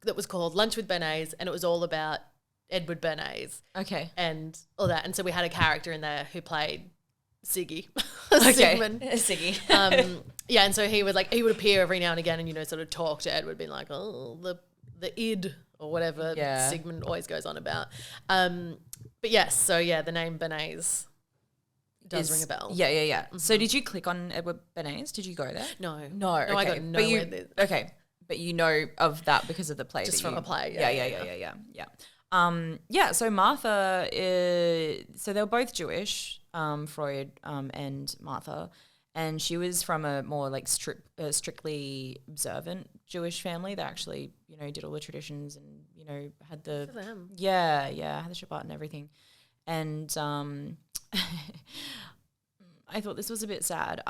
that was called Lunch with Bernays, and it was all about Edward Bernays. Okay. And all that. And so we had a character in there who played Siggy. Okay. Sigmund. Siggy. Yeah, and so he would appear every now and again and, sort of talk to Edward, being like, oh, the id or whatever Sigmund always goes on about. But yes, so the name Bernays does ring a bell. Yeah. Mm-hmm. So did you click on Edward Bernays? Did you go there? No. Okay. I got nowhere there. Okay. but you know of that because of the play. Just from a play. Yeah. So Martha so they were both Jewish, Freud and Martha, and she was from a more like strictly observant Jewish family that actually, you know, did all the traditions and, you know, had the For them. had the Shabbat and everything. And I thought this was a bit sad.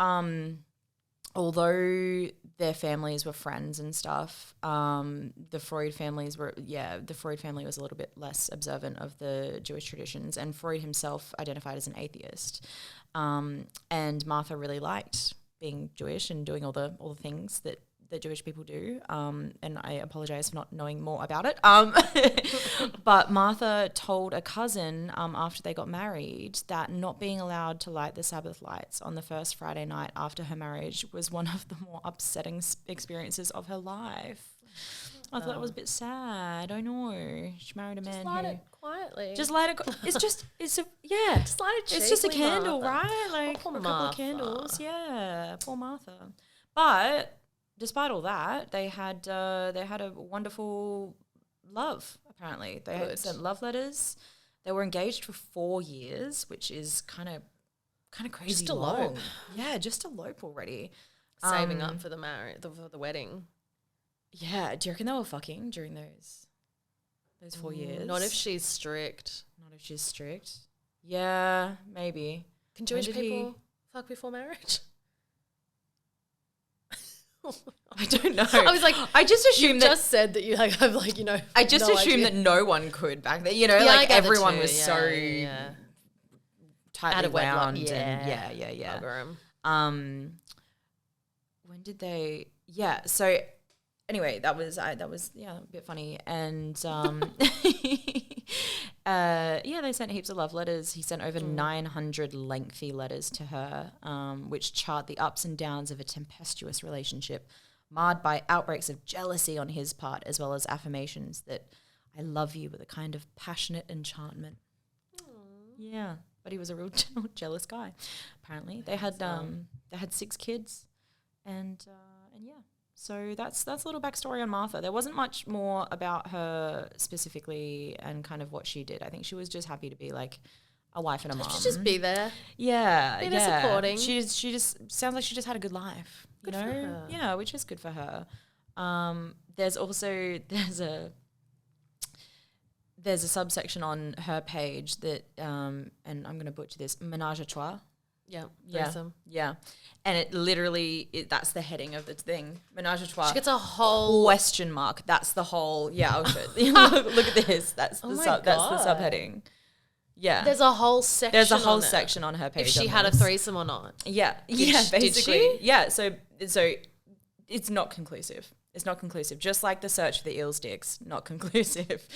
Although their families were friends and stuff, the Freud family was a little bit less observant of the Jewish traditions, and Freud himself identified as an atheist. And Martha really liked being Jewish and doing all the things that Jewish people do. And I apologize for not knowing more about it. But Martha told a cousin after they got married that not being allowed to light the Sabbath lights on the first Friday night after her marriage was one of the more upsetting experiences of her life. I thought that was a bit sad. I know. She married a man Just light it quietly. Just light it. Just light it. It's just a candle, right? Like a couple of candles. Yeah, poor Martha. But despite all that, they had a wonderful love. Apparently, they had sent love letters. They were engaged for 4 years, which is kind of crazy. Just elope. Yeah, just elope already. Saving up for the for the wedding. Yeah, do you reckon they were fucking during those 4 years? Not if she's strict. Yeah, maybe. Can Jewish people fuck before marriage? I don't know. I was like, I just assumed just said that you like have like, you know. I just assumed that no one could back then. You know, like everyone was so tightly wound. Yeah. When did they? Yeah. So anyway, that was a bit funny, and they sent heaps of love letters. He sent over 900 lengthy letters to her, which chart the ups and downs of a tempestuous relationship, marred by outbreaks of jealousy on his part, as well as affirmations that I love you with a kind of passionate enchantment. Yeah, but he was a real jealous guy. Apparently, they had 6 kids, and yeah. So that's a little backstory on Martha. There wasn't much more about her specifically and kind of what she did. I think she was just happy to be like a wife and a mom. Just be there. Yeah. Be there supporting. She just sounds like she just had a good life. Good you know? for her. Yeah, which is good for her. There's a subsection on her page that and I'm gonna butcher this, menage a trois. Yeah. Yeah. And it literally, that's the heading of the thing. Menage a trois. She gets a whole question mark. That's the whole, look at this. That's the subheading. Yeah. There's a whole section on her page. If she had a threesome or not. Yeah. Basically. Did she? Yeah. So it's not conclusive. It's not conclusive. Just like the search for the eel sticks, not conclusive.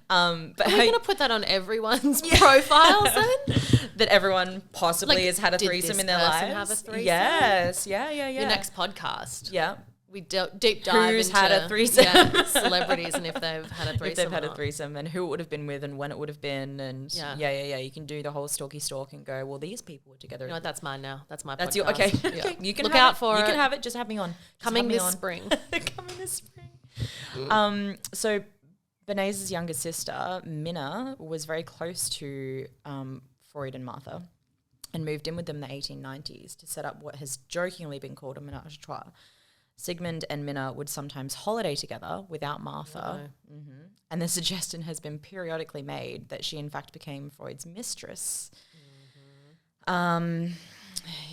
But are we going to put that on everyone's profiles then? That everyone possibly has had a threesome in their lives. Have a threesome? Yes. Yeah. Your next podcast. Yeah. We deep dive Who's into had a threesome? Celebrities and if they've had a threesome. If they've had a threesome and who it would have been with and when it would have been and yeah. You can do the whole stalky stalk and go, well, these people were together. You know what? That's mine now. That's my podcast. That's your okay. Yeah. You can look out for it. You can have it. Just have me on. Coming this spring. Coming this spring. So Bernays' younger sister, Minna, was very close to Freud and Martha and moved in with them in the 1890s to set up what has jokingly been called a menage a trois. Sigmund and Minna would sometimes holiday together without Martha. No. Mm-hmm. And the suggestion has been periodically made that she in fact became Freud's mistress. Mm-hmm.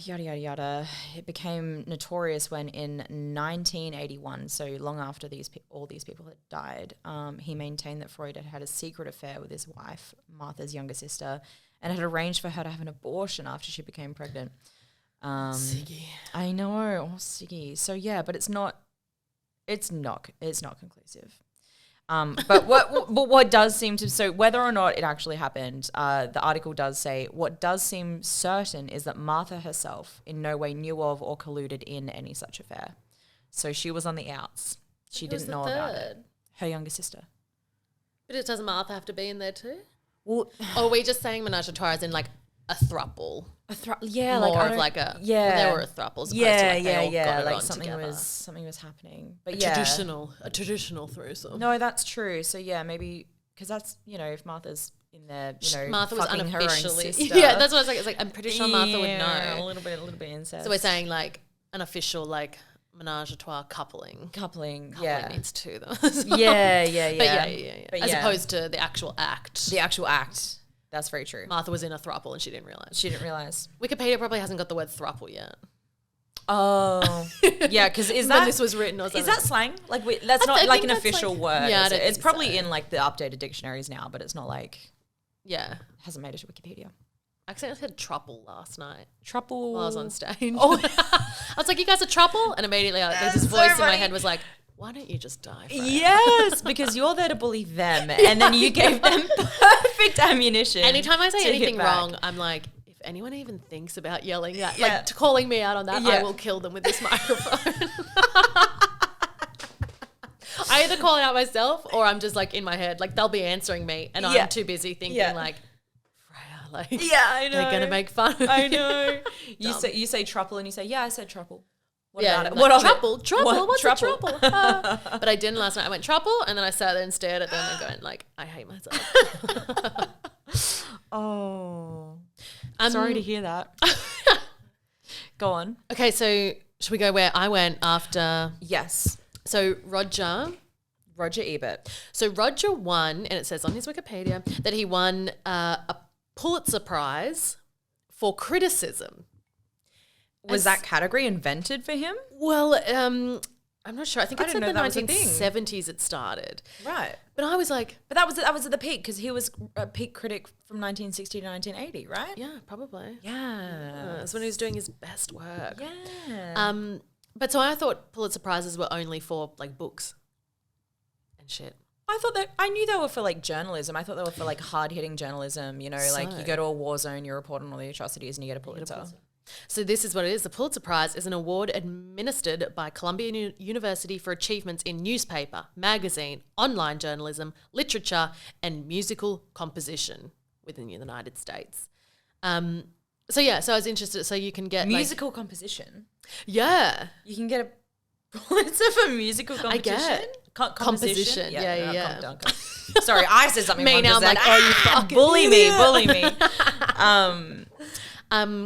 Yada, yada, yada. It became notorious when in 1981, so long after all these people had died, he maintained that Freud had had a secret affair with his wife, Martha's younger sister, and had arranged for her to have an abortion after she became pregnant. Siggy. I know, Siggy. So yeah, but it's not conclusive. But what does seem to, so whether or not it actually happened, the article does say what does seem certain is that Martha herself in no way knew of or colluded in any such affair. So she was on the outs. She didn't know about it. Her younger sister. But doesn't Martha have to be in there too? Well, or are we just saying menage a trois as in like a throuple? Yeah, more like of like a yeah. Well, they were a throuple as opposed to like they all got it like on something together. was happening. But A traditional threesome. No, that's true. So yeah, maybe because that's if Martha's in there, Martha was fucking her own unofficially. sister. Yeah, that's what I was like. It's like I'm pretty sure Martha would know. A little bit incest. So we're saying like an official like menage a trois coupling. Coupling means two though. Yeah. But yeah. But As opposed to the actual act. The actual act. That's very true. Martha was in a throuple and she didn't realize. Wikipedia probably hasn't got the word throuple yet. Oh, yeah, because when this was written or something. Is that slang? Like that's not like an official word. Yeah, it's probably in like the updated dictionaries now, but it's not like hasn't made it to Wikipedia. I accidentally said trouble last night. Trouble. While I was on stage. Oh, I was like, "You guys are trouble," and immediately there's this voice in my head was like, "Why don't you just die?" Freya? Yes, because you're there to bully them, and then you gave them perfect ammunition. Anytime I say anything wrong, I'm like, if anyone even thinks about yelling at, like calling me out on that, I will kill them with this microphone. I either call it out myself or I'm just like in my head, like they'll be answering me and I'm too busy thinking like, Freya, like, I know. they're going to make fun of I know. You say trouble and you say, yeah, I said trouble. What about it? Like, what of trouble? it? Trouble? What's a trouble? But I didn't last night. I went trouble and then I sat there and stared at them and going like, I hate myself. Sorry to hear that. Go on. Okay, so should we go where I went after? Yes. So Roger Ebert. So Roger won, and it says on his Wikipedia that he won a Pulitzer Prize for criticism. Was that category invented for him? Well, I'm not sure. I think it's in the 1970s it started. Right. But I was like... But that was at the peak because he was a peak critic from 1960 to 1980, right? Yeah, probably. Yeah. That's when he was doing his best work. Yeah. But so I thought Pulitzer Prizes were only for like books and shit. I knew they were for like journalism. I thought they were for like hard hitting journalism, like you go to a war zone, you report on all the atrocities and you get a Pulitzer. So this is what it is. The Pulitzer Prize is an award administered by Columbia University for achievements in newspaper, magazine, online journalism, literature, and musical composition within the United States. So I was interested. So you can get musical composition. Yeah, you can get a Pulitzer for musical composition. I get composition. Yeah. Sorry, I said something. Me now, I'm like, oh, you fucking bully me.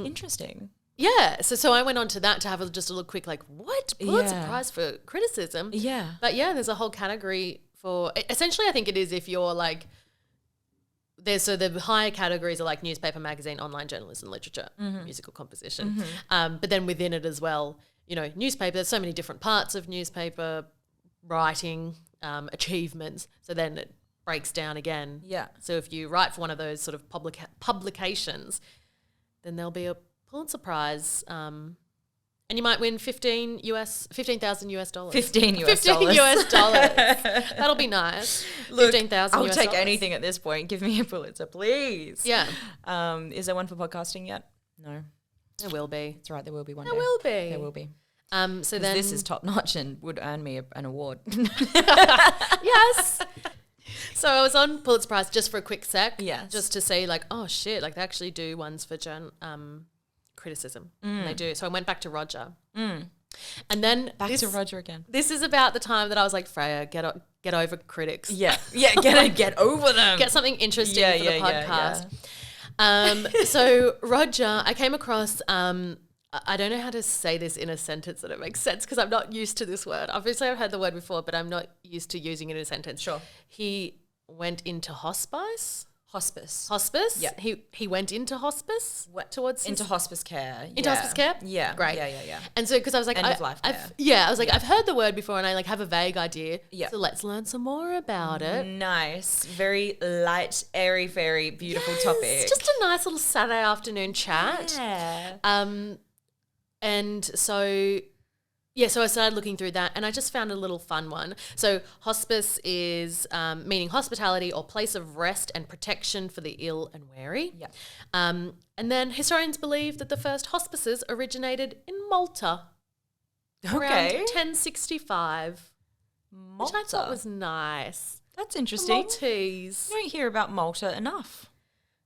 Interesting. Yeah. So I went on to that to have just a little quick like, what? Pulitzer Prize for criticism? Yeah. But yeah, there's a whole category for essentially. I think it is if you're like. So the higher categories are like newspaper, magazine, online journalism, literature, musical composition. But then within it as well, newspaper, there's so many different parts of newspaper writing, achievements. So then it breaks down again. Yeah. So if you write for one of those sort of publications, then there'll be a Pulitzer Prize, and you might win $15,000 US. $15 US. That'll be nice. Look, $15,000 I'll take anything at this point. Give me a Pulitzer, please. Yeah. Is there one for podcasting yet? No. There will be. That's right. There will be one day. There will be. So then this is top notch and would earn me an award. Yes. So I was on Pulitzer Prize just for a quick sec. Yes. Just to see like, oh shit, like they actually do ones for criticism. And they do. So I went back to Roger. And then back to Roger again. This is about the time that I was like, Freya, get over critics. Yeah. Yeah, get over them. Get something interesting for the podcast. So Roger, I came across I don't know how to say this in a sentence that it makes sense because I'm not used to this word. Obviously I've heard the word before, but I'm not used to using it in a sentence. Sure. He went into hospice. Hospice. Yeah. He went into hospice into hospice care. Into hospice care? Yeah. Great. Yeah. And so because I was like, end of life care. I was like, I've heard the word before and I like have a vague idea. Yeah. So let's learn some more about it. Nice. Very light, airy, fairy, beautiful topic. Just a nice little Saturday afternoon chat. Yeah. And so so I started looking through that and I just found a little fun one. So hospice is meaning hospitality or place of rest and protection for the ill and weary. Yeah. And then historians believe that the first hospices originated in Malta around 1065. Malta. Which I thought was nice. That's interesting. Maltese. You don't hear about Malta enough.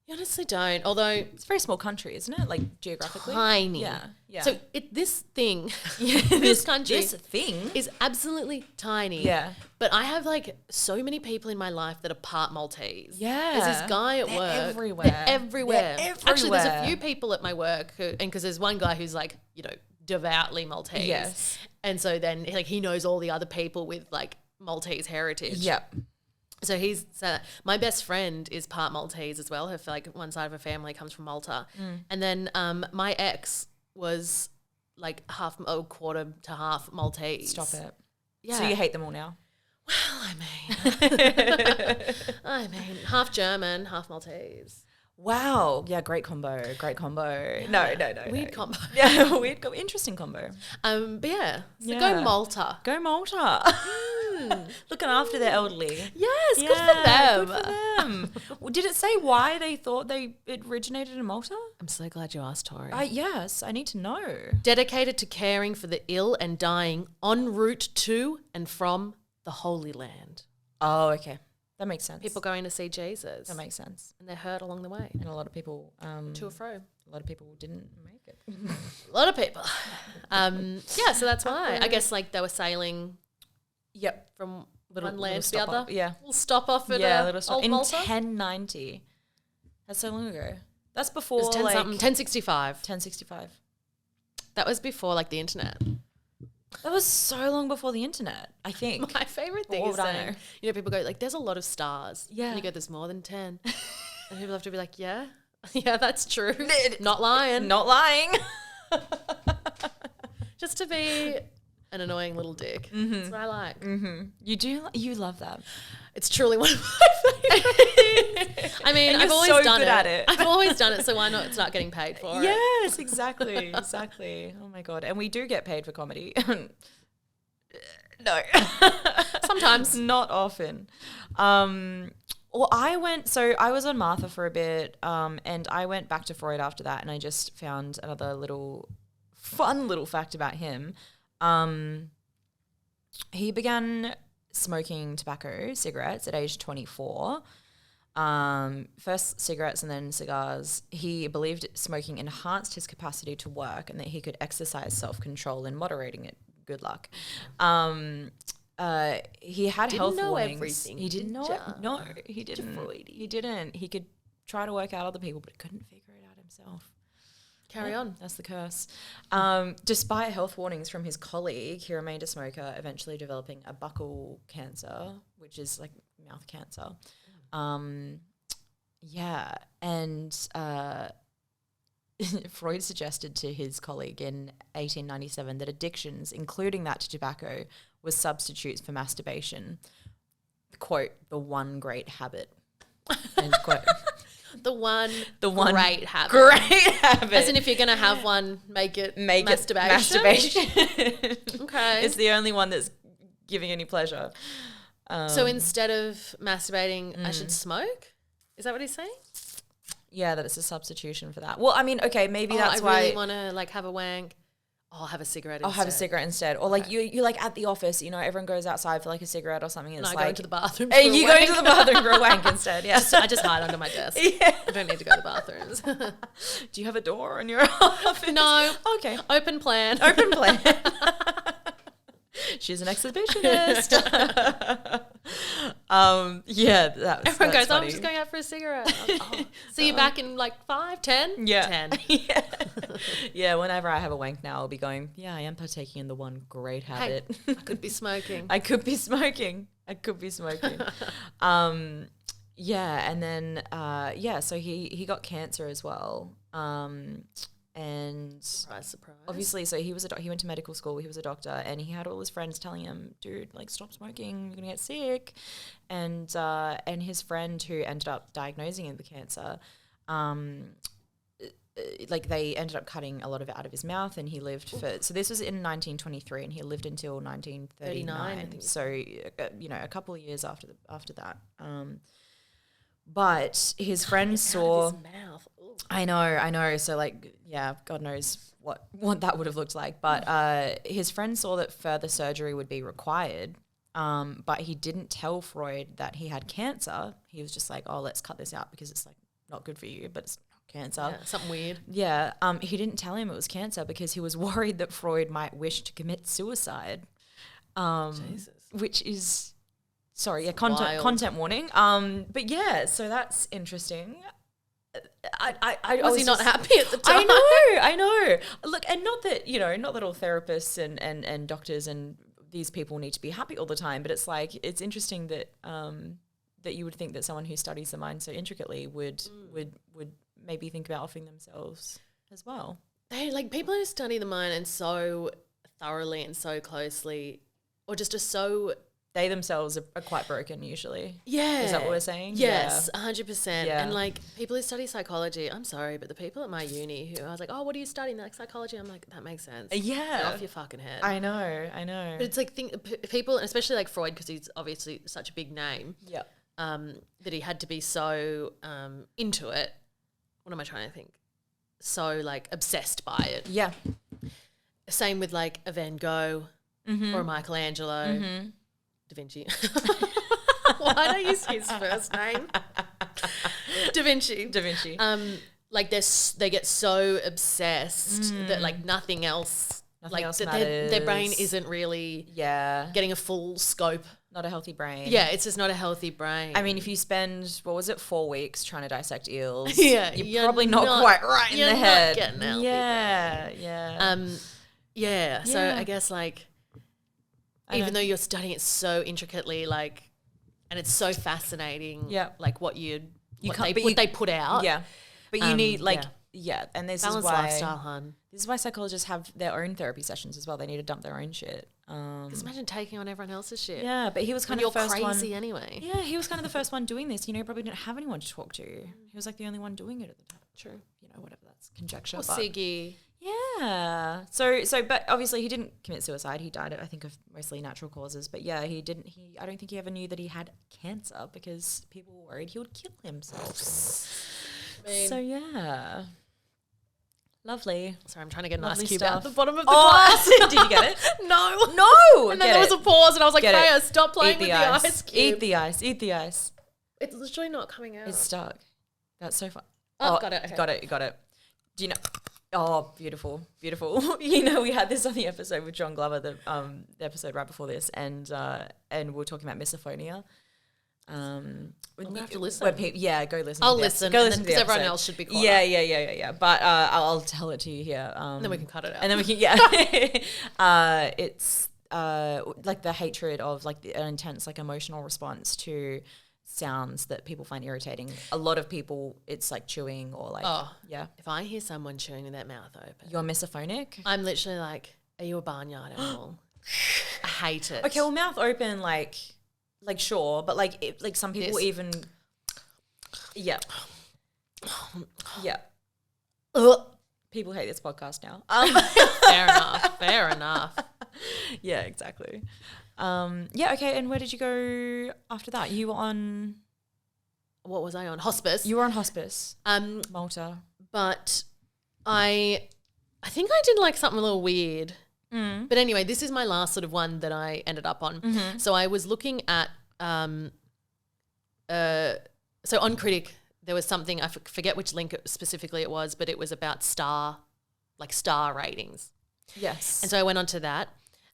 You honestly don't. Although It's a very small country, isn't it? Like geographically. tiny. Yeah. So this thing, this country This thing. is absolutely tiny. Yeah. But I have like so many people in my life that are part Maltese. Yeah. There's this guy at They're work. everywhere. They're everywhere. They're Actually, there's a everywhere. few people at my work who, and because there's one guy who's like, you know, devoutly Maltese. Yes. And so then like he knows all the other people with like Maltese heritage. Yep. So my best friend is part Maltese as well. Her like one side of her family comes from Malta, and then my ex was like quarter to half Maltese. Stop it. Yeah. So you hate them all now? Well, I mean, half German, half Maltese. Wow. Yeah, great combo. No. Weird combo. Yeah, weird combo. Interesting combo. But yeah, so Yeah. go Malta. Go Malta. Looking after their elderly. Yes, good for them. Good for them. Well, did it say why they thought it originated in Malta? I'm so glad you asked, Tori. Yes, I need to know. Dedicated to caring for the ill and dying en route to and from the Holy Land. Oh, okay. That makes sense. People going to see Jesus. That makes sense. And they're hurt along the way. And a lot of people To and fro. a lot of people didn't make it. A lot of people. Yeah, so that's why. I guess like they were sailing Yep. from Little- one land little to the stop other. off. Yeah. Little stop off at Little stop. Old In Malta. 1090. That's so long ago. That's before It was 10 like something, 1065. 1065. That was before like the internet. That was so long before the internet, I think. My favorite thing What is would I saying, know? you know, people go like, there's a lot of stars. Yeah. And you go, there's more than 10. And people have to be like, yeah, yeah, that's true. Not lying. Not lying. Just to be an annoying little dick. That's what I like. You love that. It's truly one of my favorite things. I mean, And I've you're always so done good it. at it. I've always done it, so why not? It's not getting paid for it. Yes, exactly. Oh my God. And we do get paid for comedy. No. Sometimes. Not often. Well, I was on Martha for a bit, and I went back to Freud after that, and I just found another fun little fact about him. He began smoking cigarettes at age 24. First cigarettes and then cigars. He believed smoking enhanced his capacity to work and that he could exercise self-control in moderating it. Good luck. He had health know warnings. everything, He didn't know did it. ya? No, he didn't. He didn't. He could try to work out other people, but he couldn't figure it out himself. Carry on. That's the curse. Despite health warnings from his colleague, he remained a smoker, eventually developing a buccal cancer, which is like mouth cancer. And Freud suggested to his colleague in 1897 that addictions, including that to tobacco, was substitutes for masturbation. Quote, the one great habit. End quote. The one great habit. Great habit. As in, if you're going to have one, make it masturbation. Okay. It's the only one that's giving any pleasure. So instead of masturbating, I should smoke? Is that what he's saying? Yeah, that it's a substitution for that. Well, I mean, okay, maybe that's I why really want to like have a wank. I'll have a cigarette I'll instead. have a cigarette instead. Or like you like at the office, you know, everyone goes outside for like a cigarette or something. And No, it's I go like into the bathroom. and you go into the bathroom for a wank instead. Yeah. I just hide under my desk. Yeah. I don't need to go to the bathrooms. Do you have a door in your office? No. Okay. Open plan. Open plan. She's an exhibitionist. Yeah, Everyone goes, funny. I'm just going out for a cigarette. See you back in like 5, 10? Yeah. 10. Yeah. Yeah, whenever I have a wank now, I'll be going, yeah, I am partaking in the one great habit. Hey, I could be smoking. I could be smoking. Yeah, and then, so he got cancer as well. And Surprise. obviously, so he went to medical school, he was a doctor, and he had all his friends telling him, dude, like, stop smoking, you're going to get sick. And his friend who ended up diagnosing him with cancer, like they ended up cutting a lot of it out of his mouth, and he lived so this was in 1923, and he lived until 1939. I think. So, a couple of years after that. But his friends saw... Out of his mouth. Ooh. I know. So like, yeah, God knows what that would have looked like. But his friend saw that further surgery would be required. But he didn't tell Freud that he had cancer. He was just like, oh, let's cut this out because it's like not good for you, but it's not cancer. Yeah, something weird. Yeah. He didn't tell him it was cancer because he was worried that Freud might wish to commit suicide. Jesus. Which is, sorry, yeah, Wild. content warning. But yeah, so that's interesting. I Was he not happy at the time? I know. Look, and not that all therapists and doctors and these people need to be happy all the time, but it's like, it's interesting that that you would think that someone who studies the mind so intricately would maybe think about offing themselves as well. They like people who study the mind and so thoroughly and so closely, or just are so. They themselves are quite broken usually. Yeah. Is that what we're saying? Yes, 100%. Yeah. And like people who study psychology, I'm sorry, but the people at my uni who I was like, oh, what are you studying? They're like psychology. I'm like, that makes sense. Yeah. Get off your fucking head. I know. But it's like people, and especially like Freud, because he's obviously such a big name. Yeah. That he had to be so into it. What am I trying to think? So like obsessed by it. Yeah. Same with like a Van Gogh or a Michelangelo. Da Vinci. Why don't I use his first name? Da Vinci. Like they get so obsessed that like nothing else matters. Their brain isn't really getting a full scope. Not a healthy brain. Yeah, it's just not a healthy brain. I mean, if you spend 4 weeks trying to dissect eels, you're probably not quite right in the head. You're not getting a healthy brain. Yeah. So I guess like even though you're studying it so intricately, like, and it's so fascinating, like what they put out. Yeah. But you need and this balanced is why lifestyle, hun. This is why psychologists have their own therapy sessions as well. They need to dump their own shit. Because imagine taking on everyone else's shit. Yeah, but he was kind when of the first you're one. crazy anyway. Yeah, he was kind of the first one doing this. You know, he probably didn't have anyone to talk to. He was like the only one doing it at the time. True. You know, whatever, that's conjecture. Or Siggy. Yeah. So, but obviously he didn't commit suicide. He died, I think, of mostly natural causes. But yeah, he didn't. I don't think he ever knew that he had cancer because people were worried he would kill himself. So yeah. Lovely. Sorry, I'm trying to get an Lovely ice cube stuff. out the bottom of the glass. Did you get it? No. And then there was a pause and I was like, Freya, stop playing with the ice cube. Eat the ice. It's literally not coming out. It's stuck. That's so fun. Oh, got it. Okay. Got it. Do you know? Oh, beautiful. You know, we had this on the episode with John Glover, the episode right before this, and we were talking about misophonia. I'm gonna have to listen. Go listen. I'll listen. Go listen because everyone else should be quiet. Yeah. But I'll tell it to you here. Then we can cut it out. And then we can it's like the hatred of like an intense like emotional response to sounds that people find irritating. A lot of people, it's like chewing or like If I hear someone chewing with their mouth open, you're misophonic. I'm literally like, are you a barnyard animal? I hate it. Okay, well, mouth open, like sure, but like some people even, yeah. People hate this podcast now. Fair enough. Yeah, exactly. Okay, and where did you go after that? You were on... What was I on? Hospice. You were on hospice. Malta. But I think I did like something a little weird. But anyway, this is my last sort of one that I ended up on. Mm-hmm. So I was looking at... so on Critic, there was something, I forget which link specifically it was, but it was about star ratings. Yes. And so I went onto that.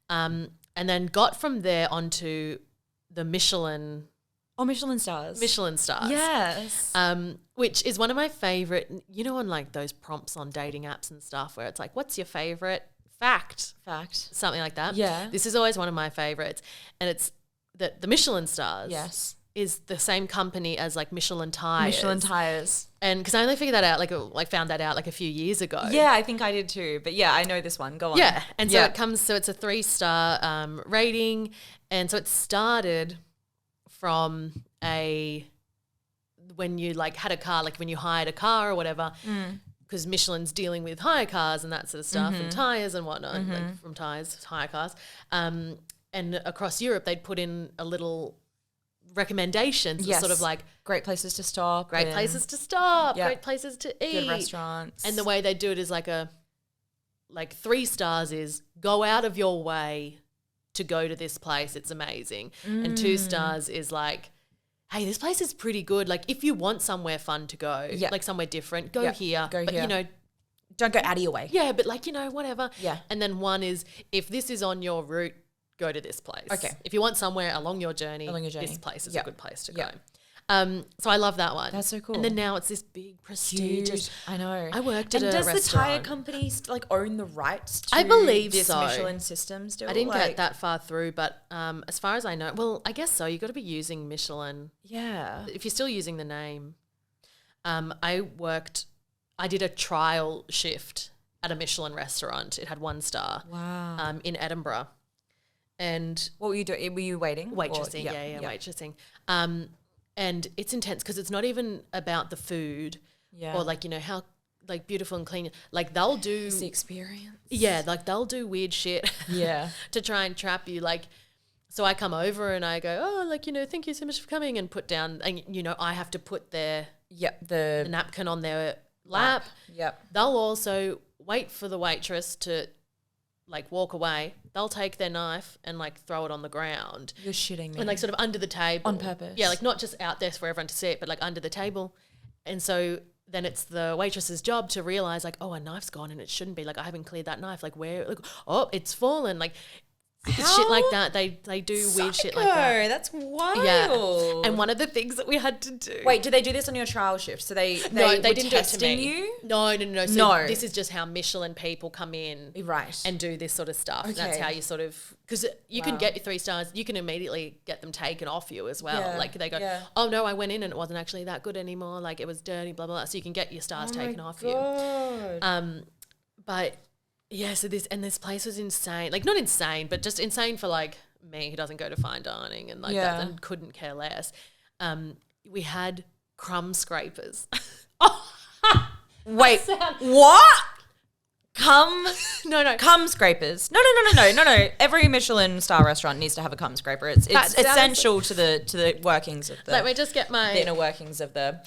And then got from there onto the Michelin. Oh, Michelin Stars. Michelin Stars. Yes. Which is one of my favorite, you know, on like those prompts on dating apps and stuff where it's like, what's your favorite fact? Something like that. Yeah. This is always one of my favorites. And it's that the Michelin Stars is the same company as like Michelin Tires. And because I only figured that out, like found that out like a few years ago. Yeah, I think I did too. But yeah, I know this one. Go on. Yeah. And so it's a 3-star rating. And so it started from when you like had a car, like when you hired a car or whatever, because Michelin's dealing with hire cars and that sort of stuff and tires and whatnot, like from tires, hire cars. And across Europe, they'd put in a little recommendations, sort of like great places to stop, great places to eat, good restaurants. And the way they do it is like 3 stars is go out of your way to go to this place, it's amazing. And 2 stars is like hey, this place is pretty good. Like if you want somewhere fun to go, like somewhere different, go here. But you know, don't go out of your way. Yeah, but like, you know, whatever. Yeah. And then one is, if this is on your route, go to this place. Okay. If you want somewhere along your journey, this place is a good place to go. So I love that one. That's so cool. And then now it's this big prestigious. I know. I worked at a restaurant. And does the tire company like own the rights to I believe this so. Michelin system still? I didn't get that far through, but as far as I know, well, I guess so. You got to be using Michelin. Yeah. If you're still using the name. I did a trial shift at a Michelin restaurant. It had 1 star. Wow. In Edinburgh. And what were you doing? Were you waiting? Waitressing, waitressing. And it's intense because it's not even about the food or like, you know, how like beautiful and clean. Like they'll do the experience. Yeah, like they'll do weird shit. Yeah. To try and trap you. Like, so I come over and I go, oh, like, you know, thank you so much for coming, and put down, and you know, I have to put the napkin on their lap. Yep. They'll also wait for the waitress to like walk away. They'll take their knife and like throw it on the ground. You're shitting me. And like sort of under the table. On purpose. Yeah, like not just out there for everyone to see it, but like under the table. And so then it's the waitress's job to realise like, oh, a knife's gone and it shouldn't be. Like I haven't cleared that knife. Like where, like, oh, it's fallen. Like shit like that. They do weird shit like that. That's wild. Yeah. And one of the things that we had to do. Wait, do they do this on your trial shift? So they didn't do it to me. You? No. So no. This is just how Michelin people come in, right, and do this sort of stuff. Okay. That's how you sort of, because you can get your 3 stars, you can immediately get them taken off you as well. Yeah. Like they go, oh no, I went in and it wasn't actually that good anymore. Like it was dirty, blah blah blah. So you can get your stars taken off you. But yeah, so this place was insane. Like not insane, but just insane for like me who doesn't go to fine dining and like that and couldn't care less. We had crumb scrapers. Wait, what? Cum scrapers. No. Every Michelin star restaurant needs to have a cum scraper. It's essential to the workings of the. Let me just get my inner workings of the.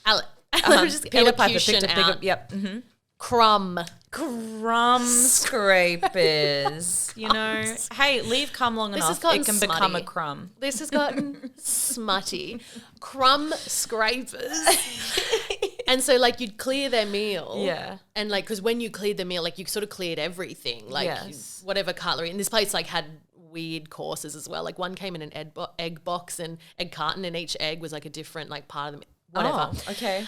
Let me just Peter Piper picked up. Yep. Mm-hmm. Crumb scrapers. You know, hey, leave cum long enough, it can become a crumb. This has gotten smutty. Crumb scrapers. And so, like, you'd clear their meal. Yeah. And, like, because when you cleared the meal, like, you sort of cleared everything. Like, whatever cutlery. And this place, like, had weird courses as well. Like, one came in an egg box and egg carton, and each egg was, like, a different, like, part of the whatever. Oh, okay.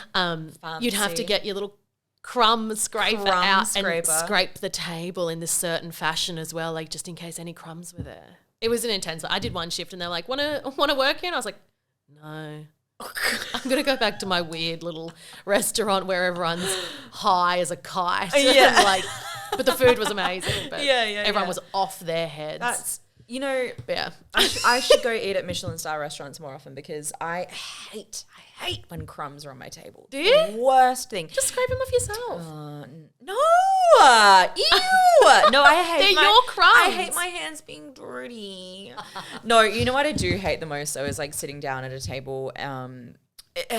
You'd have to get your little crumb scraper out and scrape the table in this certain fashion as well, like, just in case any crumbs were there. It was an intense. I did one shift and they're like, wanna work here? And I was like, no. I'm going to go back to my weird little restaurant where everyone's high as a kite. Yeah. And like, but the food was amazing. But everyone was off their heads. That's, you know, yeah. I should go eat at Michelin star restaurants more often because I hate when crumbs are on my table. Do you? The worst thing. Just scrape them off yourself. No. Ew. No, I hate They're your crumbs. I hate my hands being dirty. No, you know what I do hate the most though is like sitting down at a table,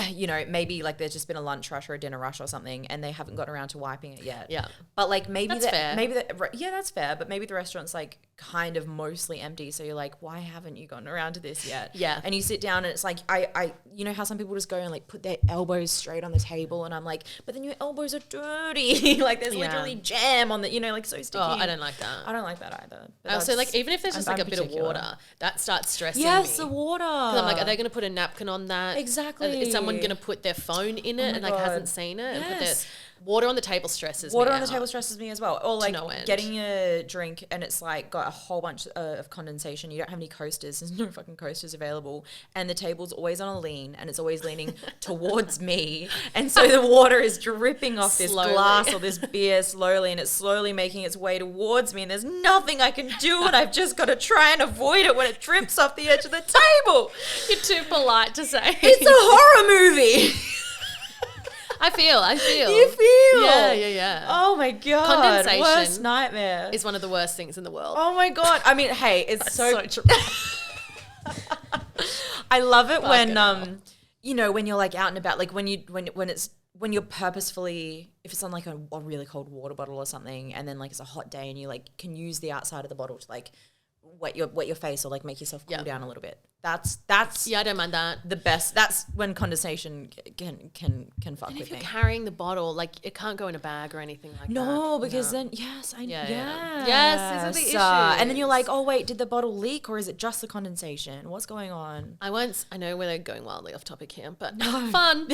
you know, maybe like there's just been a lunch rush or a dinner rush or something and they haven't gotten around to wiping it yet. Yeah. But like maybe that's fair. That's fair, but maybe the restaurant's like kind of mostly empty. So you're like, why haven't you gotten around to this yet? Yeah. And you sit down and it's like, I you know how some people just go and like put their elbows straight on the table and I'm like, but then your elbows are dirty. Like there's literally jam on the, you know, like so sticky. Oh, I don't like that. I don't like that either. But also, like, even if there's just like a bit of water, that starts stressing me. Yes, the water. 'Cause I'm like, are they going to put a napkin on that? Exactly. Is someone going to put their phone in it and like hasn't seen it? And put their water on the table stresses me. Water on the table stresses me as well. Or like no end. Getting a drink and it's like got a whole bunch of condensation. You don't have any coasters. There's no fucking coasters available. And the table's always on a lean and it's always leaning towards me. And so the water is dripping off this glass or this beer slowly and it's slowly making its way towards me and there's nothing I can do and I've just got to try and avoid it when it drips off the edge of the table. You're too polite to say. It's a horror movie. I feel. You feel? Yeah. Oh my God. Condensation. Worst nightmare. Is one of the worst things in the world. Oh my God. I mean, hey, it's so true. I love it when, you know, when you're like out and about, like when you're purposefully, if it's on like a really cold water bottle or something, and then like it's a hot day and you like can use the outside of the bottle to like wet your face or like make yourself cool down a little bit. That's Yeah, I don't mind that. the best. That's when condensation can fuck And with if you're me. carrying the bottle, like it can't go in a bag or anything like that. No, because No. then yes, Yes, these are the And then you're like, issues. oh wait, did the bottle leak or is it just the condensation? What's going on? I know we're going wildly off topic here, but fun.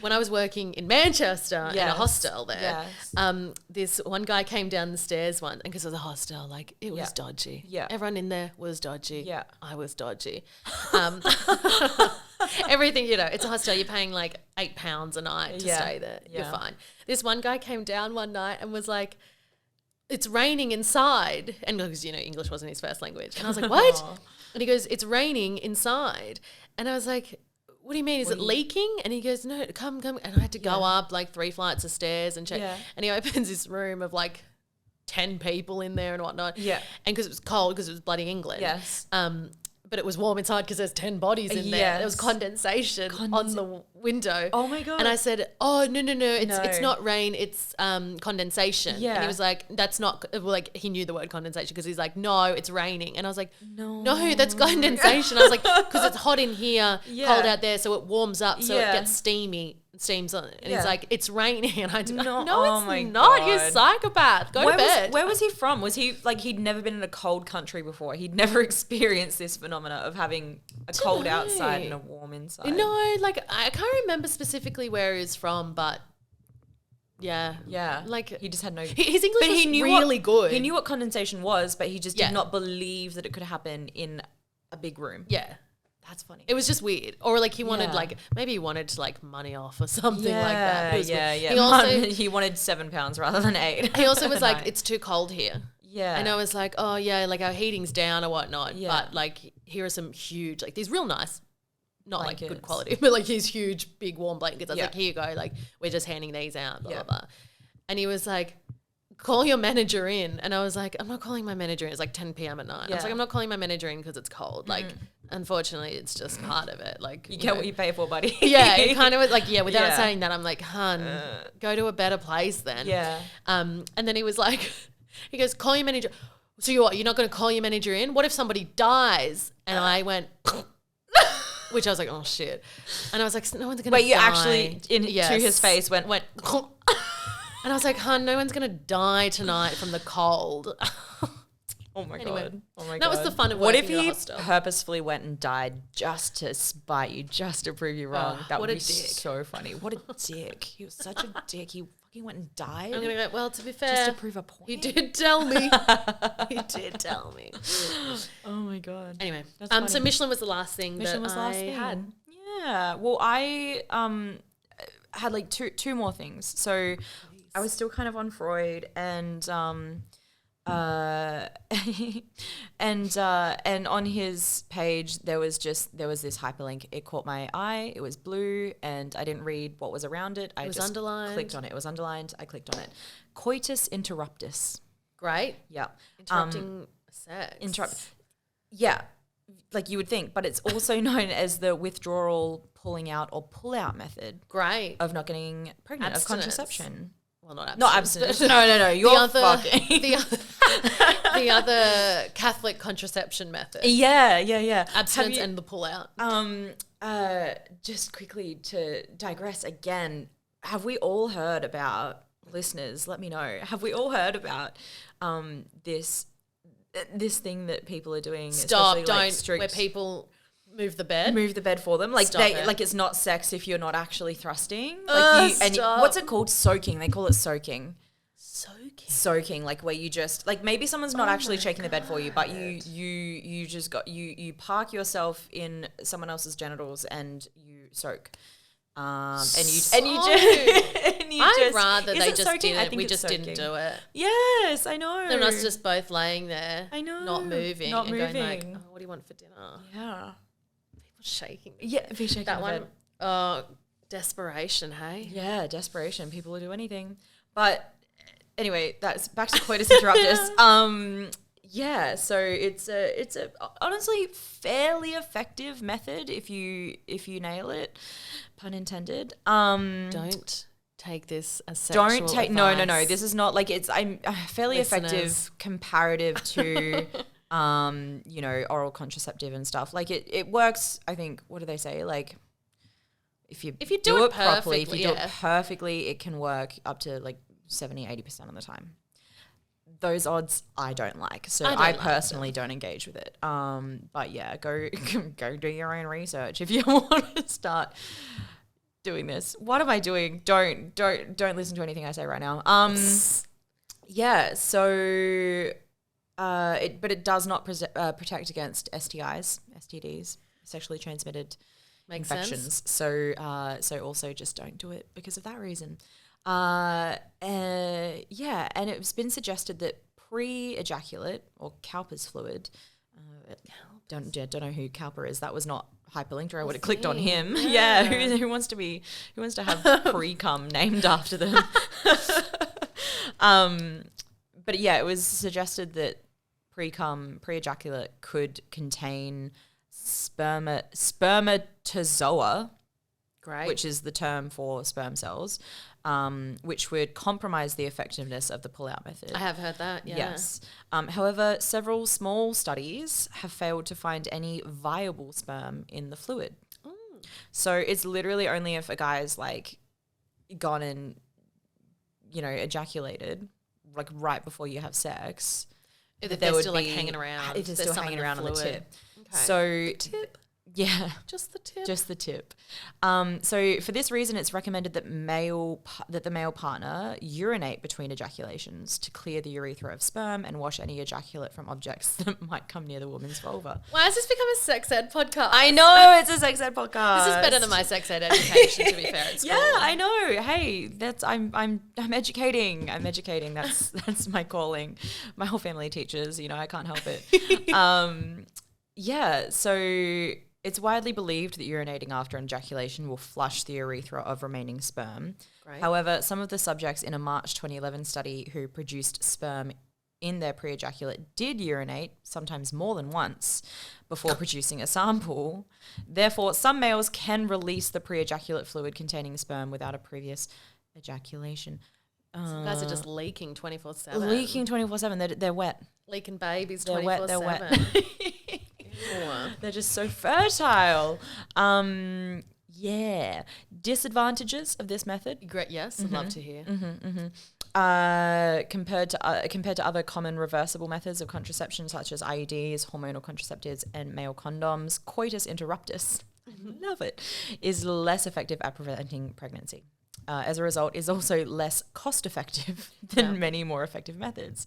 When I was working in Manchester in a Yes. hostel there, Yes. this one guy came down the stairs and because it was a hostel, like it was Yeah. dodgy. Yeah. Everyone in there was dodgy. Yeah. I was dodgy. Everything, it's a hostel. You're paying like £8 a night to Yeah. stay there. You're Yeah. fine. This one guy came down one night and was like, it's raining inside. And because, English wasn't his first language. And I was like, what? Aw. And he goes, it's raining inside. And I was like, what do you mean? Is it leaking? And he goes, no, come. And I had to go up like 3 flights of stairs and check. Yeah. And he opens this room of like 10 people in there and whatnot. Yeah. And because it was cold, because it was bloody England. Yes. But it was warm inside because there's 10 bodies in there. There was Yes. condensation on the window. Oh my God. And I said, oh, no, it's not rain, it's condensation. Yeah. And he was like, that's not, like he knew the word condensation because he's like, no, it's raining. And I was like, no, that's condensation. I was like, because it's hot in here, cold out there, so it warms up, so it gets steams on it. And he's like, it's raining. And I no, Oh it's my not. You're a God. psychopath. Go to bed. Where was he from? Was he like he'd never been in a cold country before? He'd never experienced this phenomena of having a cold outside and a warm inside. No, like I can't remember specifically where he's from, but yeah, like he just had no. His English was knew really good. He knew what condensation was, but he just Yeah. did not believe that it could happen in a big room. Yeah, That's funny. it was just weird, or like he wanted Yeah. maybe he wanted like money off or something like that. It was Yeah. weird. He also He wanted £7 rather than 8. he also was a like, night. it's too cold here. Yeah. And I was like, oh yeah, like our heating's down or whatnot. Yeah. But like here are some huge, like these real nice, not like good Blankets. quality, but like these huge big warm blankets. I was Yeah. like, here you go, like we're just handing these out, blah, Yeah. blah, blah. And he was like, call your manager in. And I was like, I'm not calling my manager in. It's like 10 p.m. at night. I was Yeah. like, I'm not calling my manager in because it's cold. Like, unfortunately, it's just part of it. Like, you get what you pay for, buddy. yeah, it kind of was like, without Yeah. saying that, I'm like, hun, go to a better place then. Yeah. And then he was like, he goes, call your manager. So you're not going to call your manager in? What if somebody dies? And I went, which I was like, oh shit. And I was like, no one's going to die. Wait, you actually to his face went. And I was like, hun, no one's going to die tonight from the cold. Oh my Anyway, God. Oh my God. that was the fun of What if working in a he hostel. purposefully went and died just to spite you, just to prove you wrong? That what would a be dick. so funny. What a dick. He was such a dick. He fucking went and died I'm going to go, well, to be fair, just to prove a point. he did tell me. He did tell me. Oh my God. Anyway, That's so funny. Michelin was the last thing Michelin that was the last I thing. had. Yeah. Well, I had like two more things. So I was still kind of on Freud and and on his page there was this hyperlink. It caught my eye. It was blue and I didn't read what was around it. I was just underlined. clicked on it. It was underlined. I clicked on it. Coitus interruptus. Great. Yeah. Interrupting sex. Yeah, like you would think, but it's also known as the withdrawal, pulling out, or pull out method Great. of not getting pregnant, of Abstinence. contraception. Well, not Not abstinence. abstinence. No. You're other- fucking. the other Catholic contraception method. Yeah. Abstinence Have you- and the pull out. Just quickly to digress again, have we all heard about, listeners, let me know, have we all heard about this thing that people are doing? Stop, especially, don't, like, strict, where people move the bed. move the bed for them. Like Stop it. like it's not sex if you're not actually thrusting. Stop. What's it called? Soaking. They call it soaking. Soaking. Soaking, like where you just like maybe someone's not actually shaking the bed for you, but you just got you park yourself in someone else's genitals and you soak. And you I'd rather is they it just soaking? I didn't. think We it's just didn't soaking. do it. Yes, I know. And us just both laying there. I know. Not moving. Not and going like, moving. oh, what do you want for dinner? Yeah. People shaking. Yeah, if you're shaking That the one. bed. Oh, desperation, hey? Yeah, desperation. People will do anything. But anyway, that's back to coitus interruptus. Yeah, so it's a honestly fairly effective method if you nail it, pun intended. Don't take this as sexual Don't take advice. no. This is not like I'm fairly Listeners. effective comparative to oral contraceptive and stuff. Like it works, I think, what do they say? Like if you do it properly, if you do it perfectly, it can work up to like 70-80% of the time. Those odds I don't like. So I personally don't engage with it. But yeah, go do your own research if you want to start doing this. What am I doing? Don't listen to anything I say right now. Yeah, so but it does not protect against STIs, STDs, sexually transmitted infections. So also just don't do it because of that reason. And it's been suggested that pre-ejaculate or Cowper's fluid. Don't know who Cowper is. That was not hyperlinked, or I would have clicked on him. Yeah, who wants to have pre-cum named after them? But yeah, it was suggested that pre-ejaculate could contain spermatozoa, great, which is the term for sperm cells, which would compromise the effectiveness of the pull-out method. I have heard that, yeah. Yes. However, several small studies have failed to find any viable sperm in the fluid. So it's literally only if a guy's like gone and, ejaculated, like right before you have sex. If they're still like hanging around. If they're still hanging around on the tip. Okay. So the tip? Yeah. Just the tip? Just the tip. So for this reason, it's recommended that the male partner urinate between ejaculations to clear the urethra of sperm and wash any ejaculate from objects that might come near the woman's vulva. Why has this become a sex ed podcast? I know, it's a sex ed podcast. This is better than my sex ed education, to be fair. It's yeah, cool. I know. Hey, I'm educating. I'm educating. That's my calling. My whole family teaches, I can't help it. Yeah, so it's widely believed that urinating after ejaculation will flush the urethra of remaining sperm. Great. However, some of the subjects in a March 2011 study who produced sperm in their pre-ejaculate did urinate, sometimes more than once, before producing a sample. Therefore, some males can release the pre-ejaculate fluid containing sperm without a previous ejaculation. Some guys are just leaking 24/7. Leaking 24/7. They're wet. Leaking babies 24/7. They're wet. They're just so fertile. Yeah. Disadvantages of this method. Great. Yes, I'd love to hear. Compared to other common reversible methods of contraception, such as IUDs, hormonal contraceptives, and male condoms, coitus interruptus, I love it, is less effective at preventing pregnancy. As a result, is also less cost effective than many more effective methods.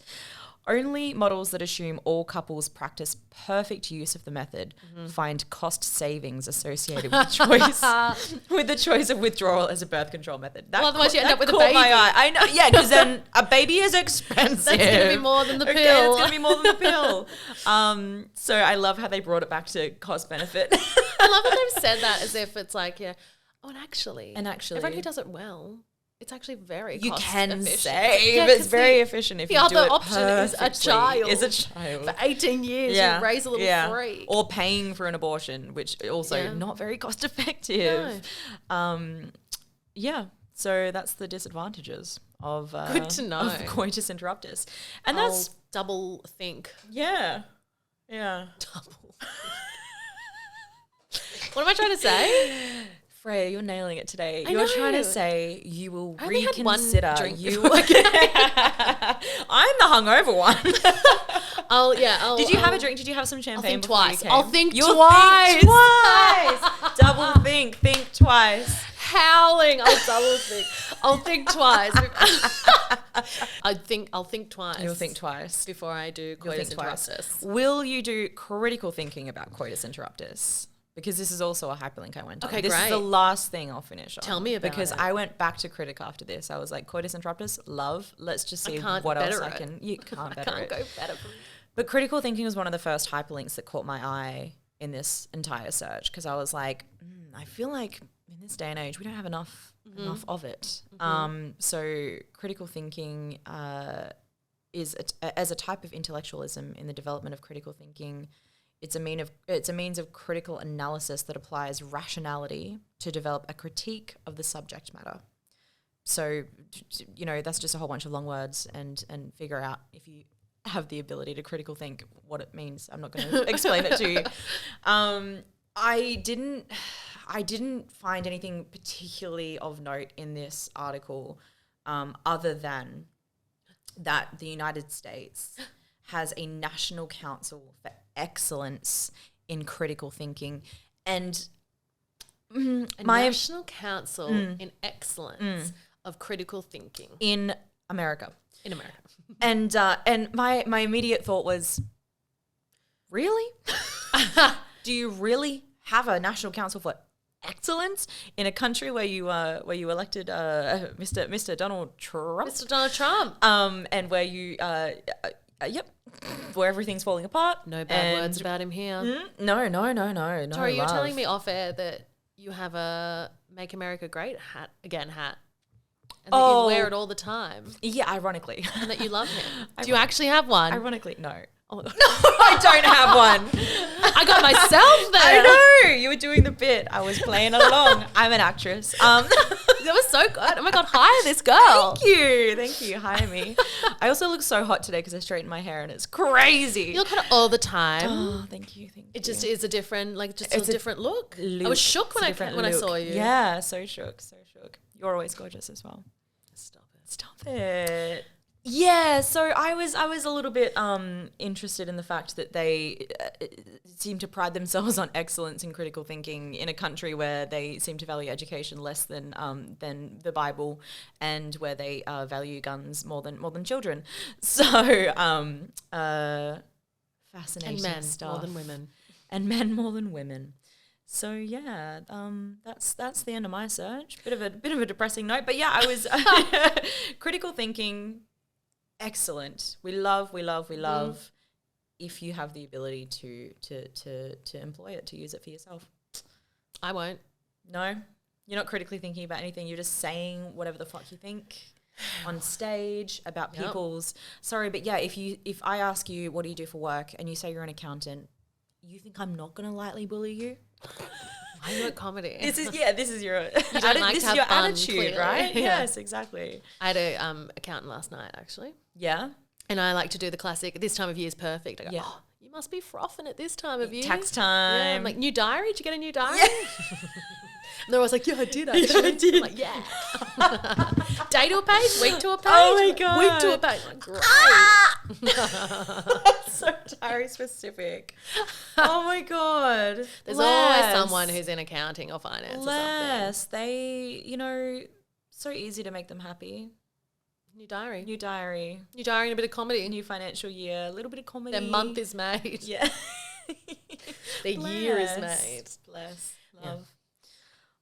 Only models that assume all couples practice perfect use of the method find cost savings associated with the choice of withdrawal as a birth control method. Otherwise you end up with a baby. My eye. I know, yeah, because then a baby is expensive. That's going to be more than the pill. Okay, it's going to be more than the pill. So I love how they brought it back to cost benefit. I love that they've said that as if it's like, and actually, everyone who does it well, it's actually very you cost can efficient. Save. Yeah, it's very efficient if you do it The other option perfectly. is a child. For 18 years, you raise a little freak. Or paying for an abortion, which also not very cost effective. No. So that's the disadvantages of good to know of coitus interruptus, and I'll that's double think. Yeah. Double. What am I trying to say? Freya, you're nailing it today. You're trying to say you will I only reconsider. Had one drink. I'm the hungover one. Did you have a drink? Did you have some champagne? I'll think twice. You'll think twice. Double think. Think twice. Howling. I'll double think. I'll think twice. I'll think twice. You'll think twice before I do coitus interruptus. Will you do critical thinking about coitus interruptus? Because this is also a hyperlink I went on. Okay, this is the last thing I'll finish on. Tell me about it. Because I went back to Critic after this. I was like, coitus interruptus, love. Let's just see what else I can. You can't better it. I can't go better for me. But critical thinking was one of the first hyperlinks that caught my eye in this entire search, because I was like, I feel like in this day and age we don't have enough of it. So critical thinking is as a type of intellectualism in the development of critical thinking. It's a means of critical analysis that applies rationality to develop a critique of the subject matter. So, that's just a whole bunch of long words and figure out if you have the ability to critical think what it means. I'm not going to explain it to you. I didn't find anything particularly of note in this article, other than that the United States has a National Council for Excellence in Critical Thinking, and National Council in Excellence of Critical Thinking in America. In America. And my immediate thought was, really? Do you really have a National Council for Excellence in a country where you elected Mr. Donald Trump? Mr. Donald Trump. And where you where everything's falling apart. No bad words about him here. No. Tori, you were love. telling me off air that you have a Make America Great hat. And that you wear it all the time. Yeah, ironically. And that you love him. Do you actually have one? Ironically, no. Oh my God. I don't have one. I got myself there. I know. You were doing the bit. I was playing along. I'm an actress. That was so good. Oh my God, hire this girl. Thank you. Hire me. I also look so hot today because I straightened my hair and it's crazy. You look hot all the time. Oh, thank you. It just is a different, different look. I was shook when I saw you. Yeah, so shook. You're always gorgeous as well. Stop it. Yeah, so I was a little bit interested in the fact that they seem to pride themselves on excellence in critical thinking in a country where they seem to value education less than the Bible, and where they value guns more than children. So fascinating and men stuff. more than women, and men more than women. So yeah, that's the end of my search. Bit of a depressing note, but yeah, I was critical thinking. Excellent. We love. If you have the ability to employ it, to use it for yourself. I won't. No, you're not critically thinking about anything. You're just saying whatever the fuck you think on stage about people's. Sorry, but yeah, if I ask you what do you do for work and you say you're an accountant, you think I'm not gonna lightly bully you? I know comedy. This is your fun, attitude, clearly. right? Yeah. Yes, exactly. I had a accountant last night, actually. Yeah. And I like to do the classic, this time of year is perfect. I go, you must be frothing at this time of year. Tax time. Yeah, I'm like, new diary? Did you get a new diary? Yeah. And they're always like, yeah, I did actually. Yeah, I did. I'm like, yeah. Day to a page, week to a page. Oh my God. Week to a page. Like, great. That's so diary specific. Oh my God. There's always someone who's in accounting or finance or something. They, so easy to make them happy. New diary. New diary and a bit of comedy. New financial year, a little bit of comedy. Their month is made. Yeah. Their year is made. Bless. Love. Yeah.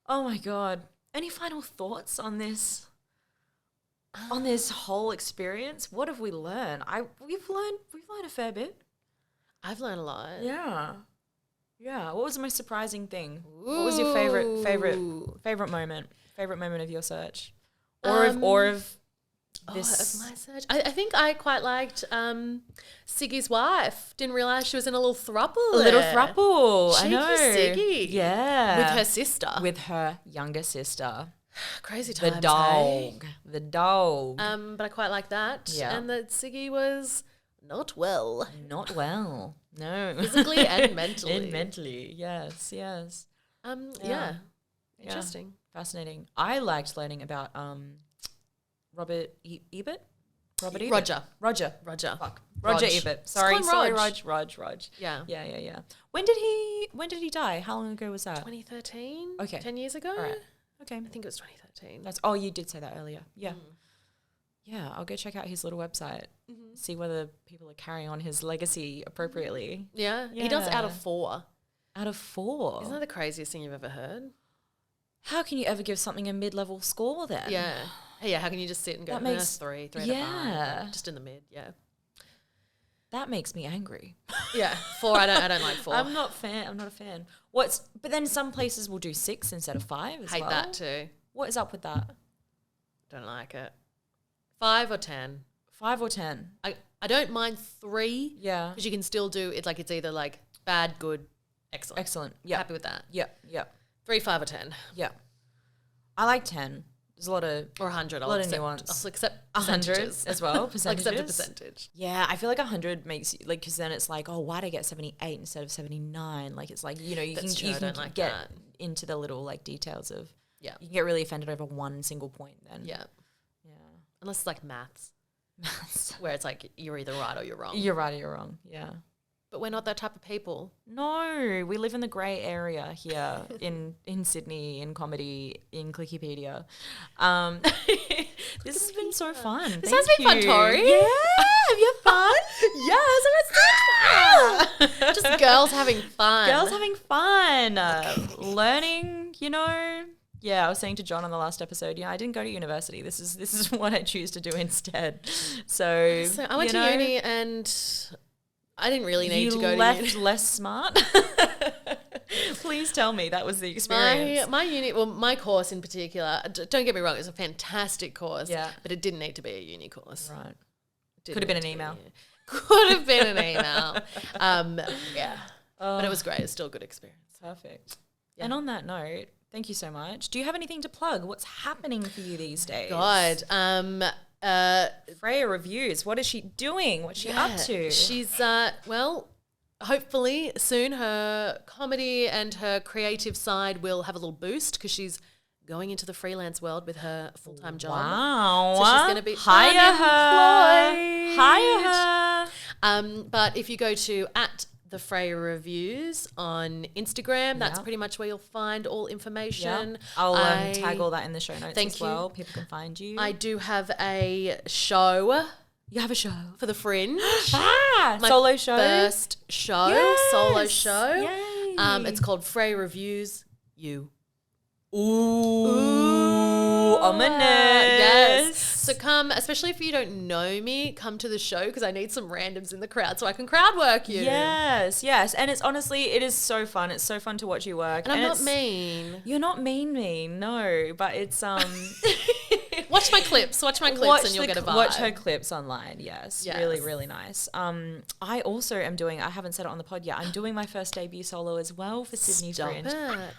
Oh my God. Any final thoughts on this? On this whole experience? What have we learned? We've learned a fair bit. I've learned a lot. Yeah. Yeah. What was the most surprising thing? Ooh. What was your favorite moment? Favorite moment of your search? Or of this? Of my search. I think I quite liked Siggy's wife. Didn't realise she was in a little throuple. I know. Siggy. Yeah. With her sister. With her younger sister. Crazy times. The dog. But I quite like that. Yeah. And that Siggy was not well. No. Physically and mentally. And mentally, yes. Yeah. Interesting. Yeah. Fascinating. I liked learning about Roger. Fuck. Roger Rog. Ebert. Sorry, Rog. Rog. Yeah. When did he die? How long ago was that? 2013. Okay. 10 years ago. All right. Okay. I think it was 2013. You did say that earlier. Yeah. Yeah, I'll go check out his little website. Mm-hmm. See whether people are carrying on his legacy appropriately. Yeah. He does out of 4. Out of 4? Isn't that the craziest thing you've ever heard? How can you ever give something a mid-level score then? Yeah. Yeah, how can you just sit and go, that makes 3 out of 5? Just in the mid, yeah. That makes me angry. Yeah, 4, I don't like 4. I'm not a fan. But then some places will do 6 instead of 5 as well. Hate that too. What is up with that? Don't like it. 5 or 10. 5 or 10. I don't mind 3. Yeah. Because you can still do it it's either like bad, good, excellent. Yeah. Happy with that. Yeah. 3, 5 or 10. Yeah. I like 10. There's a lot of or 100. a lot of nuance. I'll accept 100 percentages as well. Percentages. I'll accept a percentage. Yeah, I feel like 100 makes you like, because then it's like, oh, why'd I get 78 instead of 79? Like it's like, you know, you That's can true, I don't like get that. into the little like details of. Yeah. You can get really offended over one single point. Then. Yeah. Yeah. Unless it's like maths, where it's like you're either right or you're wrong. You're right or you're wrong. Yeah. But we're not that type of people. No, we live in the grey area here in Sydney, in comedy, in Clickipedia. This has been so fun. This has been fun, Tori. Yeah, have you had fun? Yes, I'm just girls having fun. Girls having fun, learning. You know. Yeah, I was saying to John on the last episode, I didn't go to university. This is what I choose to do instead. So I went to uni and I didn't really need to go to uni. Less smart. Please tell me that was the experience. My uni, well, my course in particular, don't get me wrong, it's a fantastic course, Yeah. but it didn't need to be a uni course. Right. Didn't Could have been need an to email. Could have been an email. Yeah. But it was great. It was still a good experience. Perfect. Yeah. And on that note, thank you so much. Do you have anything to plug? What's happening for you these days? God. Freya Reviews. What is she doing? What's she up to? She's, well, hopefully soon her comedy and her creative side will have a little boost because she's going into the freelance world with her full-time job. Wow. So she's going to be Hire her. But if you go to @the Freya Reviews on Instagram, that's pretty much where you'll find all information. Yep. I'll tag all that in the show notes as well. People can find you. I do have a show. You have a show For the Fringe. my solo show. First show, solo show. Yay. It's called Freya Reviews You. Ooh, ominous. Yes. So come, especially if you don't know me, come to the show because I need some randoms in the crowd so I can crowd work you. Yes. And it's honestly, it is so fun. It's so fun to watch you work. And I'm not mean. You're not mean, no. But it's Watch my clips and you'll get a vibe. Watch her clips online. Yes. Really, really nice. I also am doing, I haven't said it on the pod yet, I'm doing my first debut solo as well for Sydney Fringe.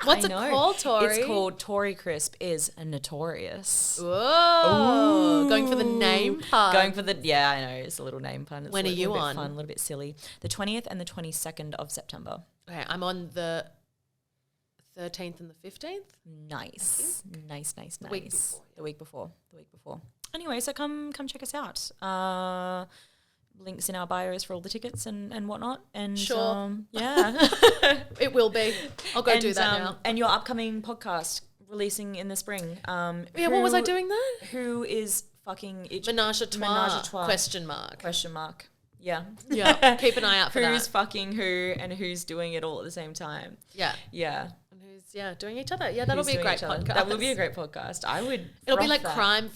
What's it called, Tori? It's called Tori Crisp is Notorious. Whoa. Going for the name pun. I know, it's a little name pun. It's when are you on? A little bit fun, a little bit silly. The 20th and the 22nd of September. Okay, I'm on the 13th and the 15th. Nice. The week before. Anyway, so come check us out. Links in our bios for all the tickets and whatnot. And sure. Yeah. It will be. I'll go do that now. And your upcoming podcast releasing in the spring. What was I doing there? Who is fucking Menage a trois. Question mark. Yeah. Yeah. Keep an eye out for that. Who's fucking who and who's doing it all at the same time. Yeah. Yeah. And who's doing each other. Yeah, that'll be a great podcast. That will be a great podcast. It'll be like crime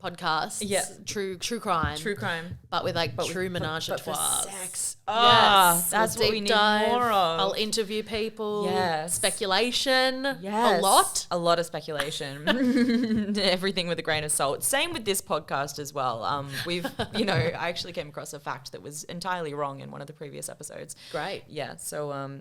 podcasts. Yeah. True crime. But with true menage a trois. For sex. Yes. That's what we need dive. more of. I'll interview people. Yes. Speculation. Yes. A lot of speculation. Everything with a grain of salt. Same with this podcast as well. We've, I actually came across a fact that was entirely wrong in one of the previous episodes. Great. Yeah. So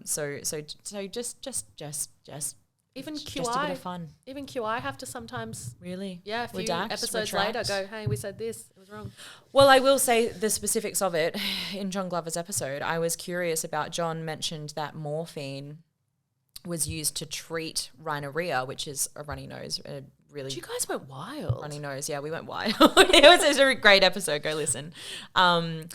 just even QI, just a bit of fun. Even QI have to sometimes really, a few episodes later go, hey, we said this, it was wrong. Well, I will say the specifics of it in John Glover's episode. I was curious about. John mentioned that morphine was used to treat rhinorrhea, which is a runny nose. Really, you guys went wild. Runny nose, yeah, we went wild. It was a great episode. Go listen. And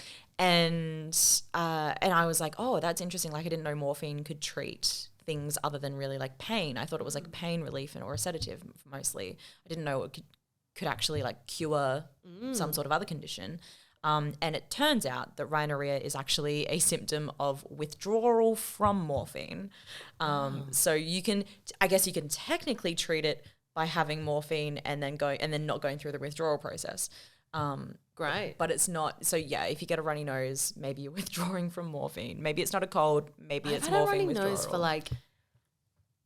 I was like, oh, that's interesting. Like, I didn't know morphine could treat things other than really like pain. I thought it was like pain relief or a sedative mostly. I didn't know it could actually like cure some sort of other condition. And it turns out that rhinorrhea is actually a symptom of withdrawal from morphine. So you can technically treat it by having morphine and then not going through the withdrawal process. Great. But it's not. So yeah, if you get a runny nose, maybe you're withdrawing from morphine. Maybe it's not a cold. Maybe it's morphine withdrawal. I've had a runny nose for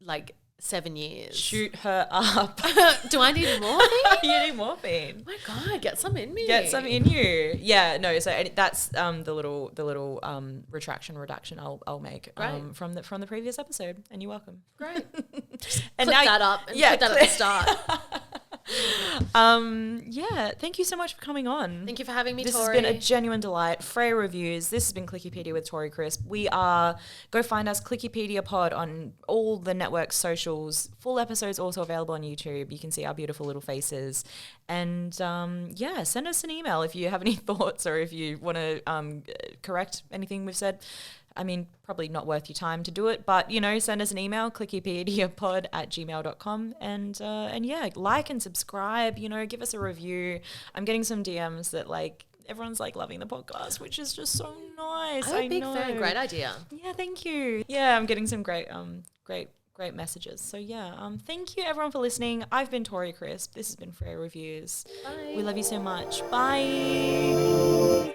like 7 years. Shoot her up. Do I need morphine? You need morphine. Oh my God, get some in me. Get some in you. Yeah, no. So that's the little reduction I'll make from the previous episode, and you're welcome. Great. Clip that up and put that at the start. Yeah, thank you so much for coming on. Thank you for having me, This Tori. has been a genuine delight. Freya Reviews. This has been Clickipedia with Tori Crisp. We are, go find us, Clickipediapod, on all the network socials. Full episodes also available on YouTube. You can see our beautiful little faces. And yeah, send us an email if you have any thoughts or if you want to correct anything we've said. I mean, probably not worth your time to do it, but, you know, send us an email, clickipediapod@gmail.com. And yeah, like and subscribe, you know, give us a review. I'm getting some DMs that, like, everyone's, like, loving the podcast, which is just so nice. I'm a big fan. Great idea. Yeah, thank you. Yeah, I'm getting some great messages. So, yeah, thank you, everyone, for listening. I've been Tori Crisp. This has been Freya Reviews. Bye. We love you so much. Bye.